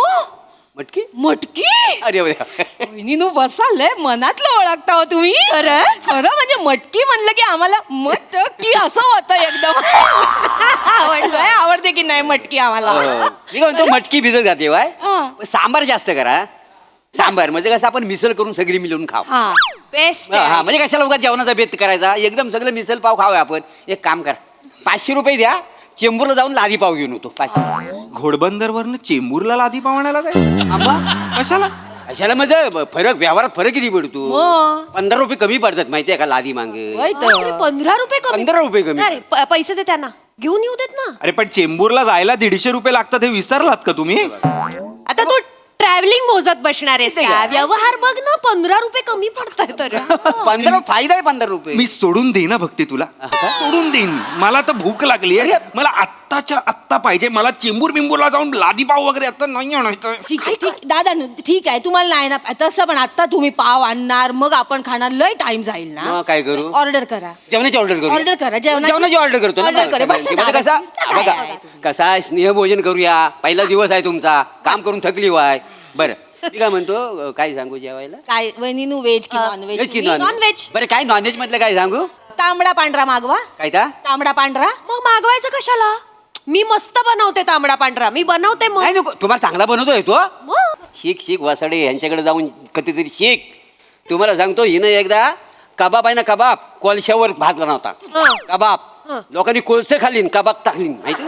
मटकी मटकी अरे वहिनीनू बसालय मनातलं ओळखता हो तुम्ही. खरं खरं म्हणजे मटकी म्हणलं की आम्हाला मटकी असं होतं एकदम. आवडलंय आवडते की नाही मटकी आम्हाला. मी काय म्हणतो मटकी भिजत घाते वाय हा. सांबार जास्त करा. सांबार म्हणजे कसं आपण मिसळ करून सगळी मिळून खाऊ. हा बेस्ट हा म्हणजे कशाला उगाच जेवणाचा बेत करायचा एकदम सगळं मिसळ पाव खाऊया आपण. एक काम करा 500 रुपये द्या चेंबूरला जाऊन लादी पाव घेऊन येतो. 500 घोडबंदरवरनं चेंबूरला लादी पावण्याला काय कशाला कशाला म्हणजे फरक व्यवहारात फरक किती पडतो. मग. 15 रुपये कमी पडतात माहितीये का लादी मागे. 15 रुपये कमी. 15 रुपये कमी. अरे, पैसे दे त्यांना घेऊन येऊ देत ना. अरे पण चेंबूरला जायला 150 रुपये लागतात हे विसरलात का तुम्ही आता तू ट्रॅव्हलिंग मोजत बसणार आहेस का? व्यवहार बघ ना 15 रुपये कमी पडताय तर. 15 फायदा आहे 15 रुपये. मी सोडून देईन ना भक्ती तुला सोडून देईन मी. मला तर भूक लागली आहे मला आत्ताच्या आत्ता पाहिजे. मला चेंबूर बिंबूरला जाऊन लादी पाव वगैरे आता नाही आणायचं. ठीक आहे ठीक दादा ठीक आहे तुम्हाला नाही ना तसं पण आता तुम्ही पाव आणणार मग आपण खाणार लय टाइम जाईल ना. मग काय करू? ऑर्डर करा जेवणाची ऑर्डर करू. ऑर्डर करा जेवणाची ऑर्डर करतो ना. ऑर्डर करा बस म्हणजे दादा. कसा स्नेहभोजन करूया. पहिला दिवस आहे तुमचा काम करून थकली वाय. बरं मी काय म्हणतो काय सांगू जेवायला काय वहिनीनू व्हेज की नॉन व्हेज की व्हेज? Non veg. बरं काय नॉनव्हेज मधलं काय सांगू. तांबडा पांढरा मागवा. काय ता तांबडा पांढरा मग मागवायचं कशाला? मी मस्त बनवते तांबडा पांढरा मी बनवते मग. नाही नको तुम्हाला चांगला बनवतोय तो. मग. शिक वासाडे यांच्याकडे जाऊन कधीतरी शिक. तुम्हाला सांगतो हिनं एकदा कबाब आहे ना कबाब कोळशावर भाजला नव्हता. हं. कबाब लोकांनी कोळसे खालीन कबाब टाकलीन माहिती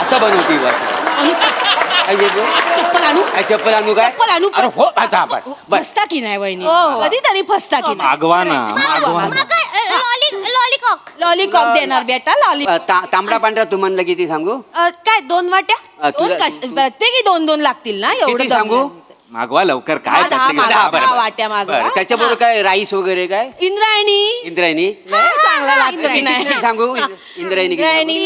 असं बनवते काय येतो? चप्पल आणू काय चप्पल आणू काय चप्पल आणू अरे हो आता बस फसता की नाही वहिनी कधीतरी फसता की नाही मागवा ना मागवा मग काय लॉलीकॉक लॉलीकॉक देणार बेटा लॉली तांबडा पांढरा तू म्हणलं किती सांगू काय 2 वाट्या तुला- प्रत्येकी 2 लागतील ना एवढं किती सांगू मागवा लवकर काय दहा करते? मागवा, दहा, बरं, दहा बरं. वाट्या मागवा. बरं, त्याच्याबरोबर काय राईस वगैरे काय इंद्रायणी इंद्रायणी चांगला लागतो की नाही किती सांगू इंद्रायणी किती इंद्रायणी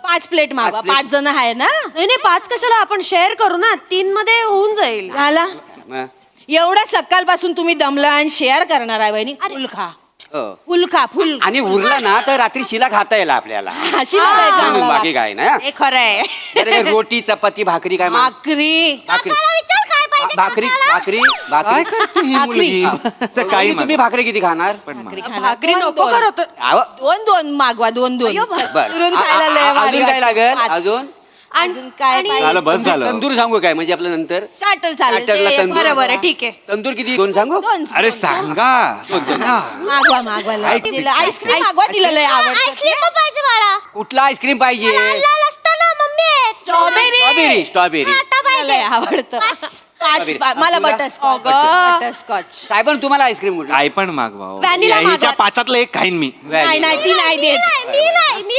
5 प्लेट मागवा 5 जण आहे ना नाही 5 कशाला आपण शेअर करू ना 3 मध्ये होऊन जाईल झाला सांगू? एवढ्या सकाळपासून तुम्ही दमला आणि शेअर करणार आहे बहिणी फुल खा हो. फुल खा फुल आणि उरला ना तर रात्री शिला खाता येईल आपल्याला अशी नाही चांगला बाकी काय ना हे खरं आहे बरं, काय रोटी चपाती भाकरी काय म्हण- भाकरी भाकरी विचार काय पाहिजे भाकरी भाकरी काय भाकरी करते ही मुलगी तर काही तुम्ही भाकरी किती खाणार भाकरी नको करत आव. 2 मागवा 2 बरं. फिरून खायला लय अजून भारी काय लागेल वाटतं. अजून अजून काय झालं बस झालं तंदूर सांगू काय म्हणजे आपलं नंतर स्टार्टर चालेल स्टार्टरला ते तंदूर. बरोबर आहे ठीक आहे तंदूर किती 2 सांगू 2 अरे सांगा सांगा. मागवा आईस्क्रीम मागवा तिला लय आवडतं आईस्क्रीम पाहिजे बाळा कुठला आईस्क्रीम पाहिजे लाल लाल असतं ना मम्मी स्ट्रॉबेरी स्ट्रॉबेरी आता तिला लय पाहिजे आवडतं Strawberry. मला तुला? बटरस्कॉच बटरस्कॉच काय पण तुम्हाला आईस्क्रीम कुठला काय पण मागवा हो. Vanilla या- हिच्या मागवा. 5 एक खाईन मी नाही नाही ती नाही देत मी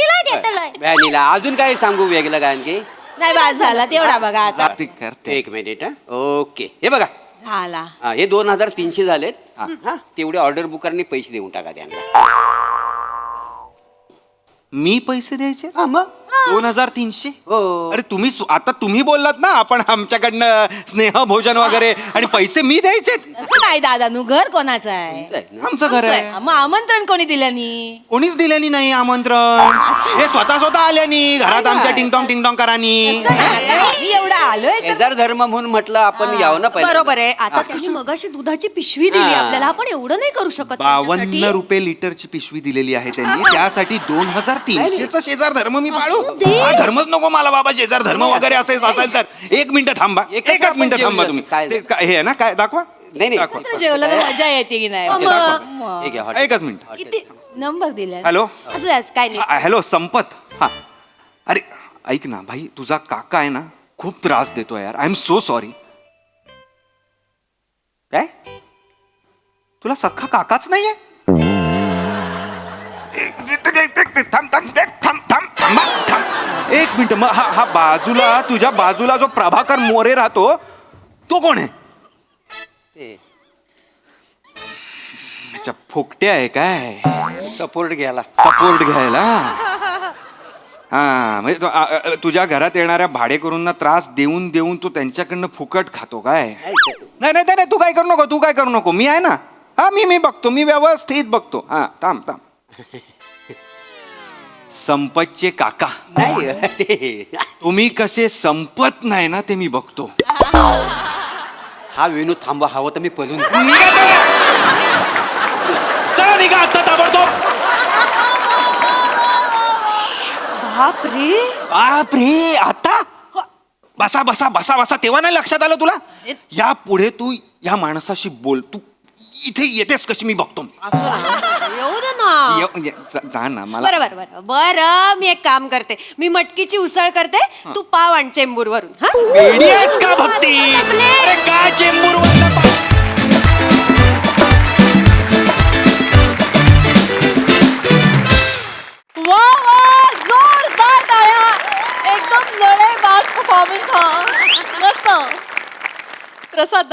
नाही देतलंय व्हॅनिला अजून काय सांगू वेगळं काय आणखी नाही बाज झाला तेवढा बघा आता करते करते 1 मिनिट ओके हे बघा झाला हे 2300 झालेत हा तेवढे ऑर्डर बुकांनी पैसे देऊन टाका त्यांना मी पैसे द्यायचे हा मग 2300 हो. अरे तुम्ही आता तुम्ही बोललात ना आपण आमच्याकडनं स्नेह भोजन वगैरे आणि पैसे मी द्यायचे असं नाही दादानू घर कोणाचं आहे आमचं घर आहे मग आमंत्रण कोणी दिल्यानी कोणीच दिल्यानी नाही आमंत्रण हे स्वतः आल्यानी घरात आमच्या टिंगटॉंग करानी असं नाही, आता आम्ही एवढं आलोय तर शेजार धर्म म्हणून म्हटलं आपण यावं ना पहिल्यांदा. बरोबर आहे आता त्यांनी मगाशी दुधाची पिशवी दिली आपल्याला आपण एवढं नाही करू शकत 52 रुपये लिटरची पिशवी दिलेली आहे त्यांनी त्यासाठी 2300चा शेजार धर्म मी पाळू हा धर्मच नको मला बाबा शेजार धर्म वगैरे असेल तर 1 मिनिट थांबा एकच एकच आपण मिनिट थांबा जेवूया. तुम्ही काय? हे आहे ना काय दाखवा नाही दाखवा. एकत्र जेवलं तर मजा येते की नाही ओके, दाखवा. हे घ्या, हॉट. एकच मिनिट किती नंबर दिलाय हॅलो असं द्याच काय नाही हॅलो संपत हा अरे ऐक ना भाई तुझा काका आहे ना खूप त्रास देतो यार आय एम सो सॉरी काय तुला सख्खा काकाच नाहीये थांब 1 मिनिट मग हा बाजूला तुझ्या बाजूला जो प्रभाकर मोरे राहतो तो कोण आहे ते अच्छा फोकटे आहे काय सपोर्ट घ्यायला सपोर्ट घ्यायला हा म्हणजे तुझ्या घरात येणाऱ्या भाडेकरूंना त्रास देऊन देऊन तू त्यांच्याकडनं फुकट खातो काय नाही नाही नाही तू काय करू नको मी आहे ना हा मी बघतो मी व्यवस्थित बघतो हा थांब संपतचे काका नाही ते तुम्ही कसे संपत नाही ना ते मी बघतो हा विनोद थांबा हवं तर मी पळून चला निघा आता ताबडतोब बापरे आता बसा बसा बसा बसा तेव्हा नाही लक्षात आलं तुला या पुढे तू या माणसाशी बोल तू इथे येतेस कशी मी बघतो एवढं ना जा ना मला बरं मी एक काम करते मी मटकीची उसळ करते तू पाव आण चेंबूर वरून हा वेडी आहेस का भक्ती अरे काय चेंबूर वा वा जोरदार टाळ्या एकदम लढाईबाज परफॉर्मन्स हा मस्त प्रसाद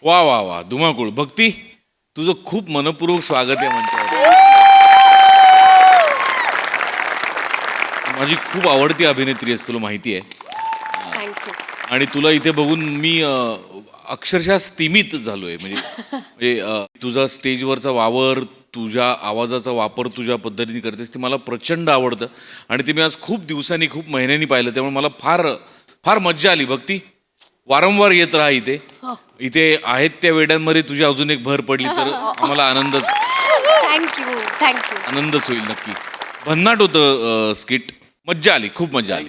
वा वा वा धुमाकूळ भक्ती तुझं खूप मनपूर्वक स्वागत आहे मंचावर माझी खूप आवडती अभिनेत्री आहेस तुला माहिती आहे थँक्यू आणि तुला इथे बघून मी अक्षरशः स्तिमित झालोय म्हणजे तुझा स्टेजवरचा वावर तुझ्या आवाजाचा वापर तुझ्या पद्धतीने करतेस ते मला प्रचंड आवडतं आणि ते मी आज खूप दिवसांनी खूप महिन्यांनी पाहिलं त्यामुळे मला फार फार मज्जा आली भक्ती वारंवार येत राहा इथे आहेत त्या वेड्यांमध्ये तुझी अजून एक भर पडली तर आम्हाला थँक्यू आनंदच होईल नक्की भन्नाट होतं स्किट मज्जा आली खूप मज्जा आली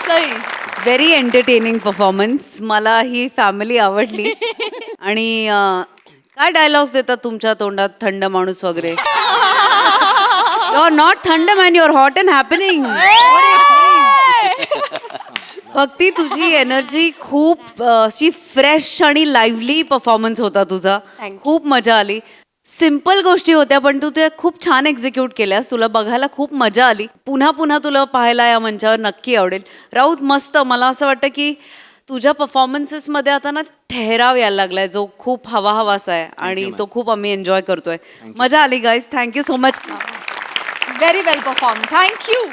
सई व्हेरी एंटरटेनिंग परफॉर्मन्स मला ही फॅमिली आवडली आणि काय डायलॉग्स देतात तुमच्या तोंडात थंड माणूस वगैरे? यू आर नॉट थंड man, you are hot and happening. Bhakti, तुझी एनर्जी खूप अशी फ्रेश आणि लाईव्हली परफॉर्मन्स होता तुझा. खूप मजा आली. सिम्पल गोष्टी होत्या पण तू ते खूप छान एक्झिक्यूट केल्यास. तुला बघायला खूप मजा आली. पुन्हा पुन्हा तुला पाहायला या मंचावर नक्की आवडेल. राऊत, मस्त. मला असं वाटतं की तुझ्या परफॉर्मन्सेसमध्ये आता ना ठहराव यायला लागलाय, जो खूप हवाहवासा आहे आणि तो खूप आम्ही एन्जॉय करतोय. मजा आली guys. Thank you so much. Very well perform. Thank you.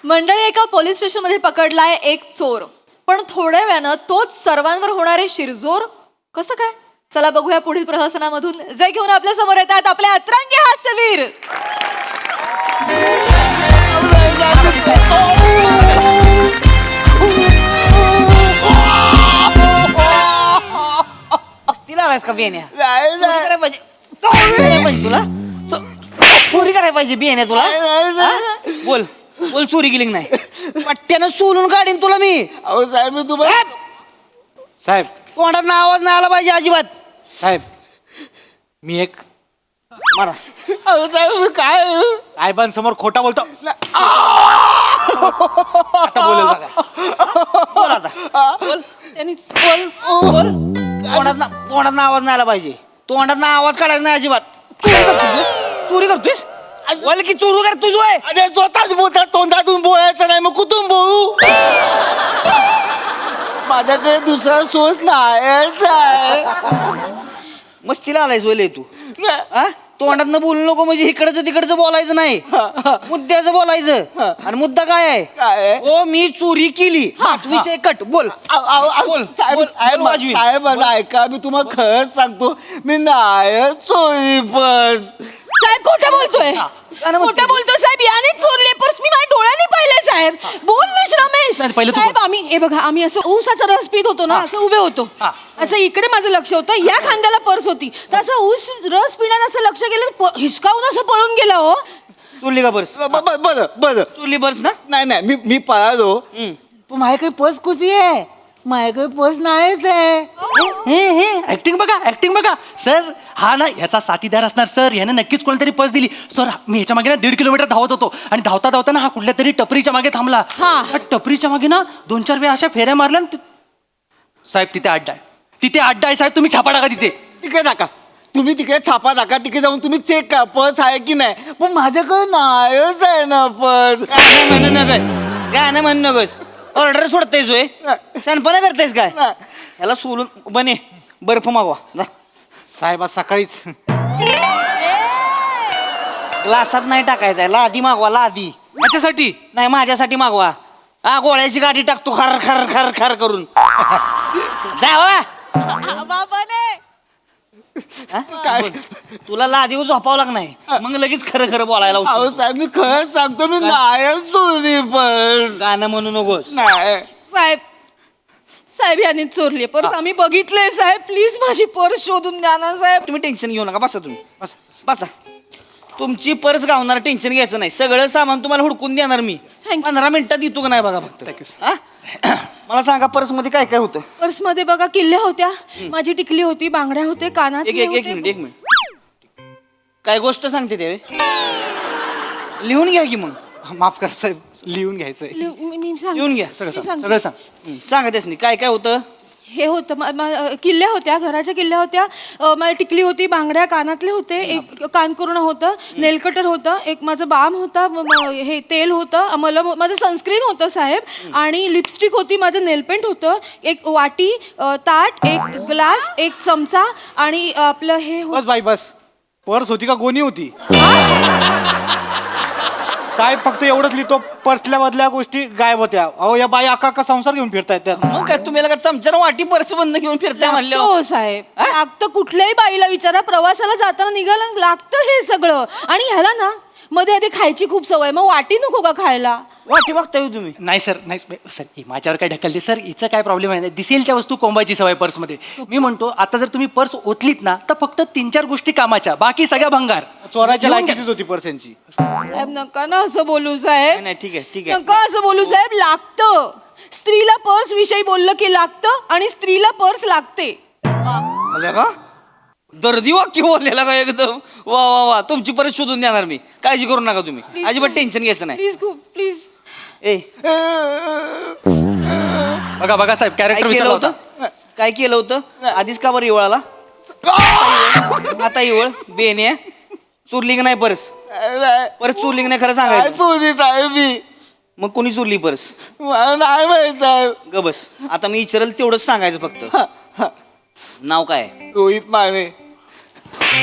मंडळी, एका पोलीस स्टेशनमध्ये पकडलाय एक चोर, पण थोड्या वेळानं तोच सर्वांवर होणारे शिरजोर. कसं काय? चला बघूया पुढील प्रहसनामधून जे घेऊन आपल्या समोर येतात आपले अतरंगी हास्यवीर. तिला आलायस का बियाण्या? चोरी करायला पाहिजे. चोरी करायला पाहिजे तुला. चोरी करायला पाहिजे बियाण्या तुला. हा? बोल बोल, चोरी केली की नाही? पट्ट्यानं सोलून काढीन तुला मी. अहो साहेब, मी तुम्हाला साहेब, तोंडात आवाज नाही आला पाहिजे अजिबात. साहेब, मी एक मारा. अहो साहेब, काय साहेबांसमोर खोटा बोलतो. आता बोलेल बघा. बोल आता. बोल. त्यांनी बोल बोल. तोंडात आवाज नाही आला पाहिजे. तोंडात आवाज काढायचा नाही अजिबात. चोरी करतोयस? बोल की चोरू कर तुझ. अरे स्वतःच बोलतात, तोंडातून बोलायचं नाही, मग कुठून बोलू? माझ्याकडे दुसरा सोर्स नाहीच आहे. मस्तीला आलायस वले तू. तोंडात बोलू नको म्हणजे इकडचं तिकडचं बोलायचं नाही, मुद्द्याचं बोलायचं. आणि मुद्दा काय आहे? ओ मी चोरी केली. विषय कट. बोल. साहेब माझं ऐका, मी तुम्हाला खरंच सांगतो, मी नाही चोरी बस. साहेब खोटं बोलतोय. खोटं बोलतोय साहेब. याने चोरले पर्स. मी माझ्या डोळ्याने पाहिले साहेब. बोल ना रमेश. साहेब, आम्ही हे बघा, आम्ही असं ऊसाचा रस पित होतो ना, असं उभे होतो. असं इकडे माझं लक्ष होतं, या खांद्याला पर्स होती. तर असं ऊस रस पिण्यात असं लक्ष गेलं, हिसकावून असं पळून गेलं. हो, चोरली का पर्स? बरं चोरली पर्स ना? नाही, मी पळालो. पण माझ्याकडे पर्स कुठे आहे? माझ्याकडे पर्स नाहीच आहे. ऍक्टिंग बघा सर. हा ना ह्याचा साथीदार असणार सर. ह्याने नक्कीच कोणतरी पर्स दिली सर. मी ह्याच्या मागे ना 1.5 किलोमीटर धावत होतो आणि धावता ना हा कुठल्या तरी टपरीच्या मागे थांबला. त्या टपरीच्या मागे ना 2-4 वेळा अशा फेऱ्या मारल्या. साहेब तिथे अड्डा आहे साहेब. तुम्ही छापा टाका तिथे. तिकडे टाका. तुम्ही तिकडे छापा टाका. तिकडे जाऊन तुम्ही चेक करा पर्स आहे की नाही. पण माझ्याकडे नाहीच आहे ना पर्स. गाणं म्हणू नकोस. ऑर्डर सोडतेस होय? शानपणा करतेस काय? याला सोलून बने बर्फ मागवा जा. साहेब, आज सकाळीच ग्लासात नाही टाकायचा, लादी मागवा. लादी याच्यासाठी नाही, माझ्यासाठी मागवा. हा, गोळ्याची गाठी टाकतो खर खर खर खर करून. जा बाबाने. काय तुला लादीवर झोपावं लाग नाही, मग लगेच खरं खरं बोलायला अहो उशीर. साहेब, मी खरंच सांगतो, मी नाही चोरी पर्स. गाणं म्हणू नकोस. नाही साहेब याने चोरली पर्स. आम्ही बघितलंय साहेब. प्लीज माझी पर्स शोधून द्या ना साहेब. तुम्ही टेन्शन घेऊ नका. बसा तुम्ही. बसा. तुमची पर्स गावणार, टेन्शन घ्यायचं नाही. सगळं सामान तुम्हाला हुडकून देणार मी. 15 मिनिटात येतो का नाही बघा फक्त. हा? मला सांगा पर्स मध्ये काय काय होतं? पर्स मध्ये बघा किल्ल्या होत्या, माझी टिकली होती, बांगड्या होते, कानात. एक मिनिट. काय गोष्ट सांगते ते? लिहून घ्या की. मग माफ करा साहेब, लिहून घ्यायचंय. लिहून घ्या. सगळं सांग. सांगा त्याच नाही काय काय होतं. हे होतं, किल्ल्या होत्या, घराच्या किल्ल्या होत्या, माझी टिकली होती, बांगड्या कानातले होते, एक कानकुरणं होतं, नेलकटर होतं, एक माझं बाम होता, हे तेल होतं, माझं सनस्क्रीन होतं साहेब, आणि लिपस्टिक होती, माझं नेलपेंट होतं, एक वाटी, ताट, एक ग्लास, एक चमचा, आणि आपलं हे बस बाई बस. पर्स होती का गोणी होती? साहेब फक्त एवढंच लिहितो, पर्सल्या बदल्या गोष्टी गायब होत्या. अहो या बाई अका संसार घेऊन फिरतायत त्यात. मग काय तुम्ही चमच्यानं वाटी पर्स बंद घेऊन फिरताय म्हणलं? हो साहेब, लागतं. कुठल्याही बाईला विचारा, प्रवासाला जाताना निघाला लागतं हे सगळं. आणि ह्याला ना मध्ये आधी खायची खूप सवय, मग वाटी नको का खायला? वाटी बघताय तुम्ही? नाही सर, सर माझ्यावर काय ढकलते सर. हिचं काय प्रॉब्लेम आहे, दिसेल त्या वस्तू कोंबायची सवय पर्समध्ये. मी म्हणतो आता जर तुम्ही पर्स ओतलीत ना तर फक्त 3-4 गोष्टी कामाच्या, बाकी सगळ्या भंगार. चोराच्या लायकीचीच होती पर्स यांची. साहेब नका ना असं बोलू साहेब. नाही ठीक आहे. नका असं बोलू साहेब. लागतं. स्त्रीला पर्स विषयी बोललं की लागतं, आणि स्त्रीला पर्स लागते. का दर्दी वाक्य बोललेला का एकदम वा वा वा तुमची परत शोधून देणार मी काळजी करू नका तुम्ही अजिबात टेन्शन घ्यायचं नाही प्लीज खूप प्लीज. ए बघा बघा साहेब काय कॅरेक्टर केलं विचारला होता होतं काय केलं होतं आधीच का बरं इवळाला आता इवळ बेने चुरली का नाही परस परत चुरली का नाही खरं सांगायचं चोरी साहेब मी मग कोणी चुरली परस मला नाही माहित साहेब. ग बस आता मी विचारल तेवढंच सांगायचं फक्त नाव काय रोहित माने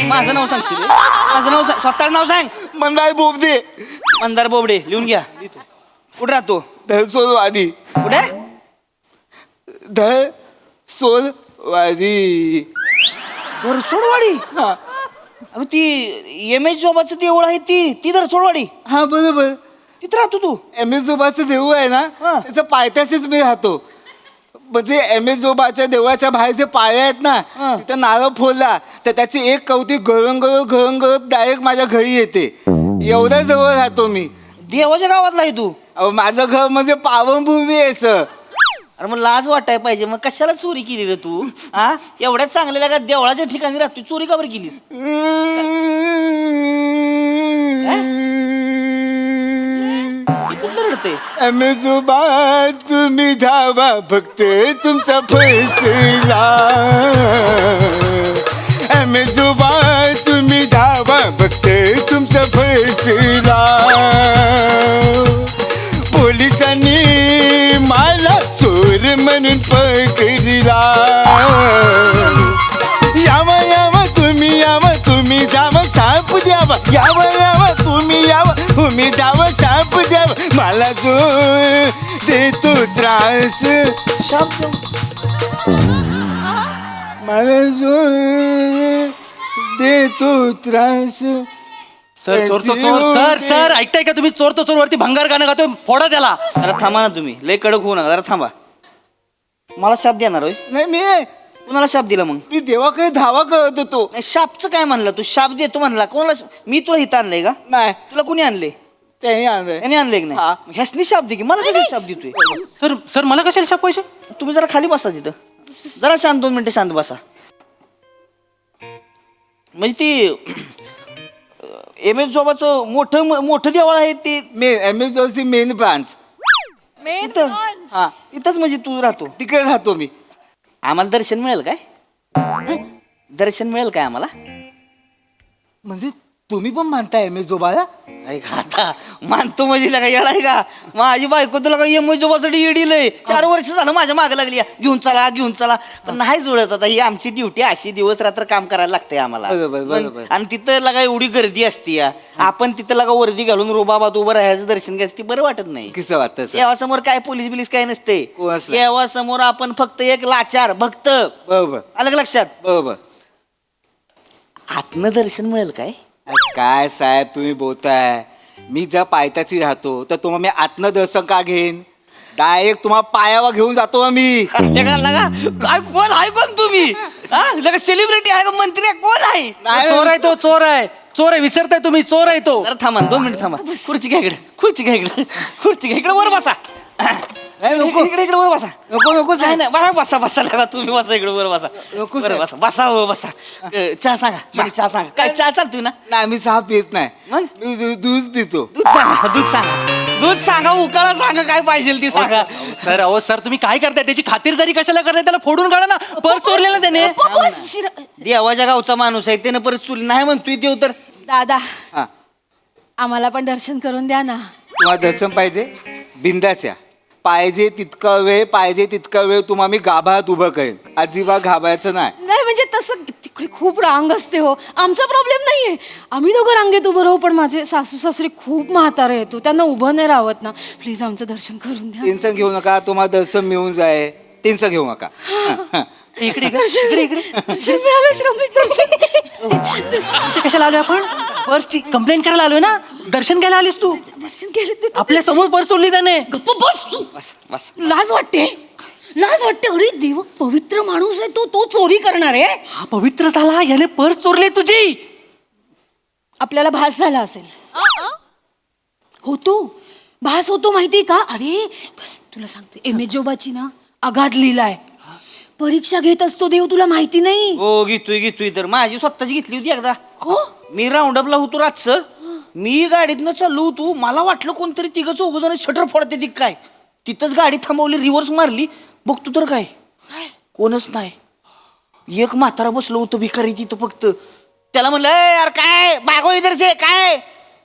माझं नाव सांगशील माझं नाव सांग स्वतःच नाव सांग मंदार बोबदे मंदार बोबडे लिहून घ्या कुठे राहतो धरसोलवादी कुठे धरसोलवादी धरसोडवाडी हा अबे ती एम एच जॉबाचं देऊळ आहे ती धरसोडवाडी हा बरोबर. तिथं राहतो तू एम एस जोबाचं देऊळ आहे ना हा. त्याचं पायथ्याशीच मी राहतो. म्हणजे एम एस जोबाच्या देवळाच्या बाहेर जे पाळे आहेत ना हा. तिथं नारळ फोडला तर त्याची एक कवटी घळंगळत डायरेक्ट माझ्या घरी येते. एवढ्या जवळ राहतो मी. देवाच्या गावातला आहे तू अहो, माझं घर म्हणजे पावनभूमी आहे सर. अरे मग लाज वाटाय पाहिजे मग कशाला चोरी केली रे तू हा एवढ्या चांगल्या का देवळाच्या ठिकाणी राहतो चोरी का बरं केलीस हे कुठलं रडते एम एस जोबा तुम्ही धावा फक्त तुमचा फैसला. एम एस जोबा तुम्ही धावा फक्त तुमचा फैसला. पोलिसांनी मला चोर म्हणून पकडला. यावा यावा तुम्ही द्यावा साप द्यावा. यावा तुम्ही द्यावा साप द्यावा. मला जो देतो त्रास मला जो देतो त्रास. सर चोर तो चोर सर सर ऐकताय का तुम्ही चोर तो चोर वरती भंगार गाणं गातोय फोडा त्याला. जरा थांबा ना तुम्ही लय कडक होऊ नका जरा थांबा मला शाप देणार होय नाही कुणाला शाप दिला मग मी देवाकडे धावा करत होतो. नाही शापचं काय म्हणलं तू शाप देतो म्हणला कोणाला मी तुला इथं आणलंय का नाही तुला कोणी आणले त्याने आणलंय. त्याने आणलंय की हा. नाही मग ह्यासनी शाप दे की मला कशाला शाप देतोय सर सर मला कशाला शाप पाहिजे. तुम्ही जरा खाली बसा तिथं जरा शांत 2 मिनिटं शांत बसा म्हणजे ती एम एस जॉबाचं मोठं देवळ आहे ते मेन एम एस जोबची मेन ब्रांच तिथं हा तिथंच म्हणजे तू राहतो तिकडे राहतो मी. आम्हाला दर्शन मिळेल काय दर्शन मिळेल काय आम्हाला म्हणजे तुम्ही पण मानताय एम एस जोबाला. ऐका आता मानतो म्हणजे लगा येणार का माझी बायको तुला का एम जोबासाठी येडीलंय 4 वर्ष झालं माझ्या मागे लागली घेऊन चला पण नाही जुळत आता ही आमची ड्युटी अशी दिवस रात्र काम करायला लागतंय आम्हाला बरोबर. आणि तिथं लगा एवढी गर्दी असती आपण तिथं लगा वर्दी घालून रोबाबात उभं राहायचं दर्शन घ्यायचं ती बरं वाटत नाही कसं वाटतं सर. देवासमोर काय पोलीस बिलीस काय नसते कोण असलं? देवासमोर आपण फक्त एक लाचार भक्त बरोबर अलग लक्षात बरोबर. आतनं दर्शन मिळेल काय काय साहेब तुम्ही बोलताय. मी जर पायथ्याशी राहतो तर तुम्हाला मी आत्म दर्शन का घेईन. डायरेक्ट तुम्हाला पायावर घेऊन जातो मी. काय कोण आहे कोण तुम्ही लगा सेलिब्रिटी आहे का मंत्री आहे कोण आहे चोर आहे तो चोर आहे विसरताय तुम्ही चोर आहे तो. जरा थांबा 2 मिनिट थांबा खुर्ची घ्या इकडे वर बसा नाही, नको. इकडे वर बसा नको नाही नाही बघा बसा लगा तुम्ही बसा इकडे वर बसा नको बरं, साहेब. बसा हो बसा चहा सांगा मला चहा सांगा काय चहा चालतोय ना नाही मी चहा पित नाही. मग? मी दूध पितो. दूध सांगा उकाळा सांगा काय पाहिजे ती सांगा सर सर तुम्ही काय करताय त्याची खातिरदारी कशाला करताय त्याला फोडून काढा ना पर्स चोरलेला त्याने. देवाच्या गावचा माणूस आहे त्यानं परत चुली नाही म्हणतोय देव तर दादा हा आम्हाला पण दर्शन करून द्या ना. तुम्हाला दर्शन पाहिजे बिंदाच्या पाहिजे तितका वेळ तुम्हाला मी गाभात उभं करेन. अजिबात घाबरायचं नाही. नाही म्हणजे तसं तिकडे खूप रांग असते हो आमचा प्रॉब्लेम नाहीये आम्ही दोघं रांगेत उभं राहू पण माझे सासू सासरे खूप म्हातारे येतो त्यांना उभं नाही राहत ना प्लीज आमचं दर्शन करून द्या. टेन्शन घेऊ नका. तुम्हाला दर्शन मिळून जाय. टेन्शन घेऊ नका. इकडे दर्शन मिळालं श्रमिक दर्शन इथे कशाला आलोय आपण पर्सची कंप्लेंट करायला आलोय ना दर्शन घ्यायला आलीस तू. दर्शन केलं ते आपल्या समोर पर्स चोरली त्याने. गप्प बस तू बस लाज वाटते अरे देव पवित्र माणूस आहे तो चोरी करणार आहे. हा पवित्र झाला याने पर्स चोरली तुझी. आपल्याला भास झाला असेल भास होतो माहिती का. अरे बस तुला सांगते एम एस जोबाची ना अगाध लीला आहे परीक्षा घेत असतो देव, तुला माहिती नाही? हो घेतोय तर माझी स्वतःची घेतली होती एकदा. मी राऊंडअपला होतो रातचं, मी गाडीतनं चाललो होतो, मला वाटलं कोणतरी तिघं चौघ जण शटर फोडते ती काय. तिथंच गाडी थांबवली, रिव्हर्स मारली, बघतो तर काय कोणच नाही. एक म्हातारा बसलो होतो भिकारी तिथं फक्त. त्याला म्हणलं "ए यार काय बागो इधर से काय?"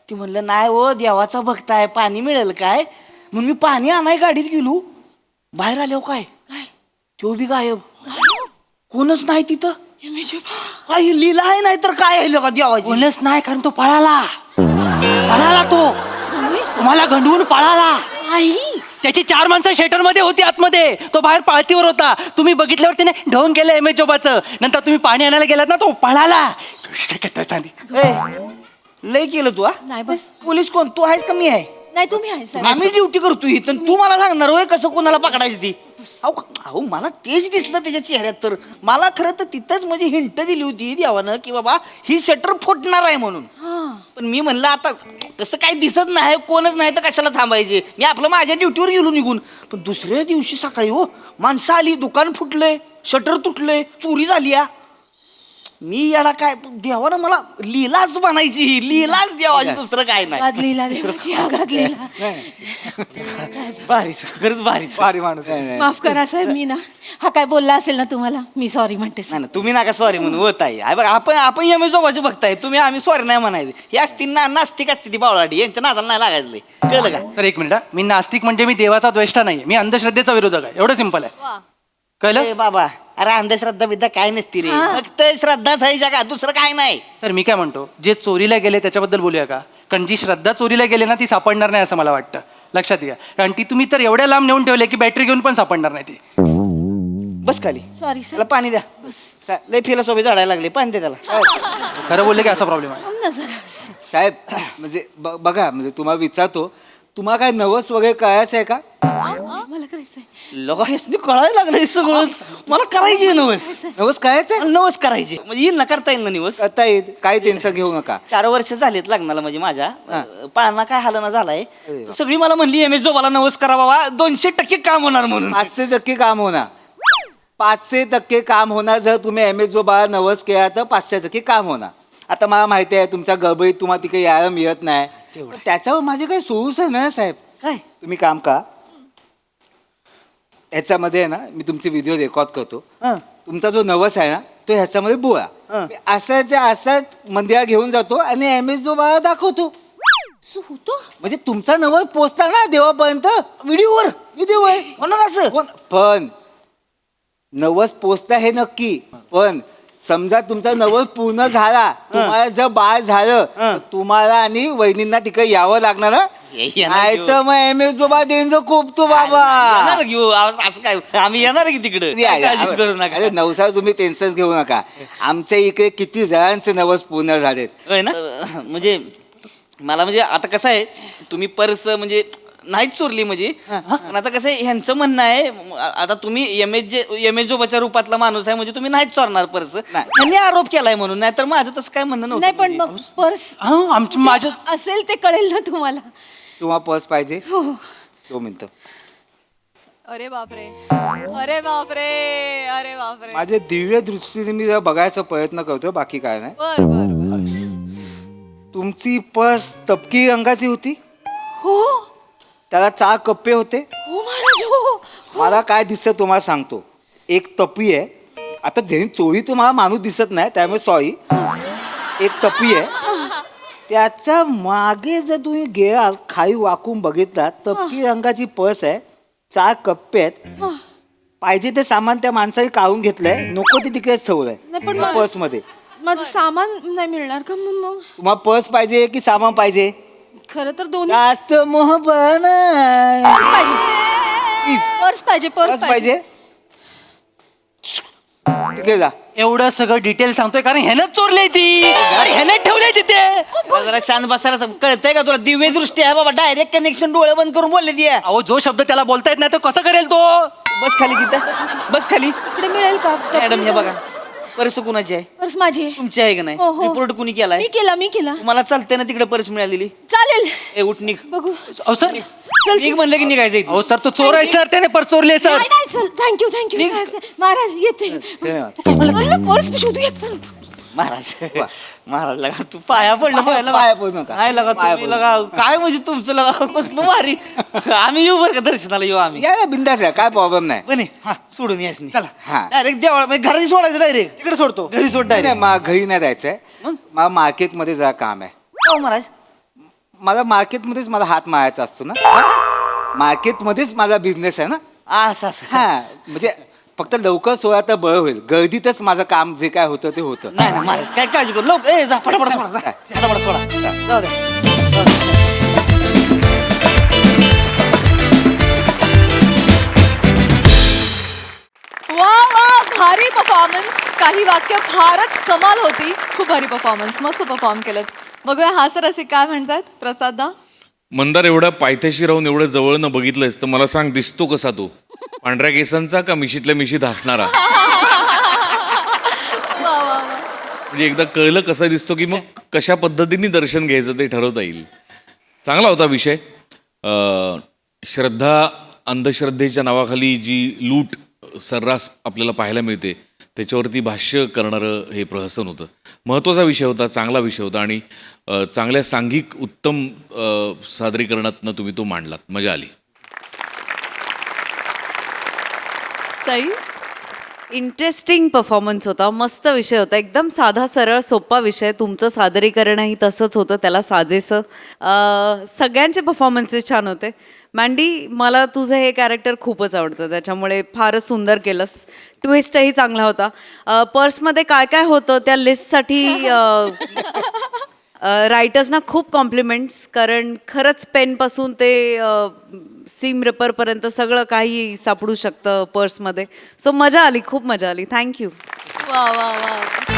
ती म्हणलं "नाही हो देवाचा भक्त आहे, पाणी मिळेल काय?" म्हणून मी पाणी आणाय गाडीत गेलो, बाहेर आल्यावर काय तो बी गायब, कोणच नाही तिथं. काही लिहिलं आहे नाही तर काय आहे का देवाची. कोणच नाही, कारण तो पळाला तो तुम्हाला गंडवून पळाला. त्याची 4 माणसं शेटर मध्ये होती आतमध्ये, तो बाहेर पाळतीवर होता. तुम्ही बघितल्यावर त्याने ढोंग केलं एम एच जोबाचं. नंतर तुम्ही पाणी आणायला गेलात ना, तो पळाला. लय केलं तू. नाही बस. पोलीस कोण तू आहेस का मी आहे? नाही तुम्ही आहे सर. आम्ही ड्युटी करतो इथं, तू मला सांगणार होय कसं कोणाला पकडायची ती. अहो मला तेच दिसलं त्याच्या चेहऱ्यात. तर मला खरं तर तिथंच म्हणजे हिंट दिली होती देवानं की बाबा ही शटर फुटणार आहे म्हणून. पण मी म्हणलं आता तसं काही दिसत नाही, कोणच नाही तर कशाला थांबायचे. मी आपलं माझ्या ड्युटीवर गेलो निघून. पण दुसऱ्या दिवशी सकाळी माणसं आली, दुकान फुटलंय, शटर तुटलंय, चोरी झाली. मी याला काय देवानं मला लीलाच बनायची, लीलाच देवाची, दुसरं काय नाही. भारी खरंच भारी माणूस. माफ करा साहेब, मी ना हा काय बोलला असेल ना तुम्हाला, मी सॉरी म्हणते. नाही ना तुम्ही नका सॉरी म्हणून होत आहे बघा. आपण एम एस जोबाचे बघताय तुम्ही, आम्ही सॉरी नाही म्हणायचं. हे असती नास्तिक असते ती बावळाटी, यांच्या नादाला नाही लागायचं. कळलं का सर? 1 मिनिट, मी नास्तिक म्हणजे मी देवाचा द्वेष्टा नाही, मी अंधश्रद्धेचा विरोधक आहे. एवढं सिंपल आहे. कळलं बाबा? अरे अंधश्रद्धा बिद्धा काय नसती रे, फक्त श्रद्धाच आहे जगा, दुसरं काय नाही. सर मी काय म्हणतो, जे चोरीला गेले त्याच्याबद्दल बोलूया का? कारण जी श्रद्धा चोरीला गेले ना ती सापडणार नाही असं मला वाटतं. लक्षात घ्या, कारण ती तुम्ही तर एवढ्या लांब नेऊन ठेवले की बॅटरी घेऊन पण सापडणार नाही ती. बस खाली. सॉरी त्याला पाणी द्या. बस लय फिलॉसॉफी झाडायला लागली, पाणी दे त्याला. खरं बोलले की असा प्रॉब्लेम आहे. साहेब म्हणजे बघा, म्हणजे तुम्हाला विचारतो, तुम्हाला काय नवस वगैरे कळायचं आहे का? मला करायचंय. लोक हेच कळायला लागलं सगळं. मला करायची नवस. नवस करायचंय? नवस करायची म्हणजे येईल ना, करता येईल ना निवस. आता येईल, काही टेन्शन घेऊ नका. 4 वर्ष झालेत लग्नाला म्हणजे माझ्या. पाळणा काय हालना झालाय. सगळी मला म्हणली एम एस जोबाला नवस करा बाबा, 200% काम होणार म्हणून. 500% काम होणार. 500% काम होणार. जर तुम्ही एम एस जोबाला नवस केला तर 500% काम होणार. आता मला माहिती आहे तुमच्या गडबडीत तुम्हाला तिकडे यायला मिळत नाही, पण त्याच्यावर माझे काही सोल्युशन आहे साहेब. काय? तुम्ही काम का, ह्याच्यामध्ये आहे ना, मी तुमचे व्हिडिओ रेकॉर्ड करतो. तुमचा जो नवस आहे ना तो ह्याच्यामध्ये बोळा असाच मंदिरात घेऊन जातो आणि एम एस जोबाला दाखवतो. म्हणजे तुमचा नवस पोचता ना देवापर्यंत. व्हिडिओवर होणार असं. पण नवस पोचता हे नक्की, पण समजा तुमचा नवस पूर्ण झाला, तुम्हाला जर बाळ झालं तर तुम्हाला आणि वहिनींना तिकडे यावं लागणार ना. नाही तर मग एम एस जोबा देणं खूप तो बाबा. येणार घेऊ असं काय, आम्ही येणार की तिकडे. करू नका. अरे नवसा तुम्ही टेन्शन घेऊ नका. आमच्या इकडे किती जणांचे नवस पूर्ण झालेत. होय ना. म्हणजे मला म्हणजे आता कसं आहे, तुम्ही पर्स म्हणजे नाहीच चोरली म्हणजे. पण आता कसं आहे, ह्यांचं म्हणणं आहे आता तुम्ही एम एस जोबाच्या रूपातला माणूस आहे म्हणजे तुम्ही नाहीच चोरणार पर्स. त्यांनी आरोप केलाय म्हणून, नाही तर माझं तसं काय म्हणणं नव्हतं. नाही पण मग पर्स माझं असेल ते कळेल ना तुम्हाला. तुम्हाला पर्स पाहिजे? 2 मिनिटं. अरे बापरे, अरे बापरे, अरे बापरे. माझ्या दिव्य दृष्टीने मी जरा बघायचा प्रयत्न करतोय, बाकी काय नाही. बर. तुमची पर्स तपकी रंगाची होती. हो त्याला 4 कप्पे होते. हो महाराज. हो मला काय दिसतं तुम्हाला सांगतो. एक टपी आहे. आता ज्यांनी चोरी तुम्हाला माणूस दिसत नाही त्यामुळे सॉरी. एक टपी आहे, त्याच्या मागे जर तुम्ही गेला खाली वाकून बघितला, तपकी रंगाची पर्स आहे, 4 कप्पे आहेत. पाहिजे ते सामान त्या माणसाने काढून घेतलंय, नको ते तिकडेच ठेवलंय पर्स मध्ये. माझं सामान नाही मिळणार का मग? तुम्हाला पर्स पाहिजे की सामान पाहिजे? खरं तर दोन्ही. जास्त मोहब्बत नाही. पर्स पाहिजे. पर्स पाहिजे. तिकडे जा. एवढं सगळं डिटेल सांगतोय कारण ह्यानं चोरले ती, ह्यानं ठेवले तिथे. जरा शांत बसायला कळतंय का तुला? दिव्य दृष्टी आहे बाबा, डायरेक्ट कनेक्शन, डोळे बंद करून बोलले ती. अहो जो शब्द त्याला बोलता येत नाही तो कसं करेल तो? बस खाली तिथं, बस खाली. इकडे मिळेल का मॅडम हे बघा, पर्स कुणाची आहे? पर्स माझी आहे. तुमची आहे का नाही? हो, हो. रिपोर्ट कुणी केलाय? मी केला मला चालतंय ना तिकडे पर्स मिळालेली? चालेल ए उठ निघ. बघू अहो सर निघ म्हणलं की निघायचं इथं. अहो सर तो चोर आहे सर, त्याने पर्स चोरली सर. नाही नाही चल थँक्यू महाराज येते मला पर्स शोधू येत चल. महाराज महाराज लगा तू पाया पडलं पाया पडू नका. काय लगा तुम्ही लगा काय म्हणजे तुमचं लगा मस्त भारी. आम्ही येऊ बरं का दर्शनाला येऊ आम्ही. या बिंदास या, काय प्रॉब्लेम नाही. बने हा सोडून यास नाही. चला, हा. डायरेक्ट देवळा म्हणजे घरी सोडायचं डायरेक्ट. तिकडे सोडतो. घरी सोड नाही डायरेक्ट. मला घरी नाही जायचंय. मला मार्केटमध्ये जरा काम आहे. हो महाराज. मला मार्केटमध्येच मला हात मारायचा असतो ना. मार्केटमध्येच माझा बिझनेस आहे ना. असं असं. हा म्हणजे फक्त लवकर सोळा तर बरं होईल. गर्दीतच माझं काम जे काय होतं ते होतं. नाही नाही महाराज काय काळजी करू लोक ए जा फटाफट सोडा जा. फटाफट सोडा जाऊ द्या. वा वा भारी परफॉर्मन्स. काही वाक्य फारच कमाल होती. खूप भारी परफॉर्मन्स. मस्त परफॉर्म केलं. बघूया हा सर असे काय म्हणतात. प्रसादा मंदार, एवढ्या पायथ्याशी राहून एवढं जवळनं बघितलंयस तर मला सांग, दिसतो कसा तो? पांढऱ्या केसांचा का मिशीतल्या मिशीत हसणारा? म्हणजे एकदा कळलं कसा दिसतो की मग कशा पद्धतीने दर्शन घ्यायचं ते ठरवता येईल. चांगला होता विषय. श्रद्धा अंधश्रद्धेच्या नावाखाली जी लूट सर्रास आपल्याला पाहायला मिळते त्याच्यावरती भाष्य करणारं हे प्रहसन होतं. महत्त्वाचा विषय होता, चांगला विषय होता आणि चांगल्या सांघिक उत्तम सादरीकरणातनं तुम्ही तो मांडलात. मजा आली. सई इंटरेस्टिंग परफॉर्मन्स होता. मस्त विषय होता. एकदम साधा सरळ सोपा विषय. तुमचं सादरीकरणही तसंच होतं, त्याला साजेसं. सगळ्यांचे परफॉर्मन्सेस छान होते. मँडी, मला तुझं हे कॅरेक्टर खूपच आवडतं, त्याच्यामुळे फारच सुंदर केलंस. ट्विस्टही चांगला होता. पर्समध्ये काय काय होतं त्या लिस्टसाठी रायटर्सना खूप कॉम्प्लिमेंट्स, कारण खरंच पेनपासून ते सीम रेपरपर्यंत सगळं काही सापडू शकतं पर्समध्ये. सो मजा आली, खूप मजा आली. थँक्यू. वा वा वा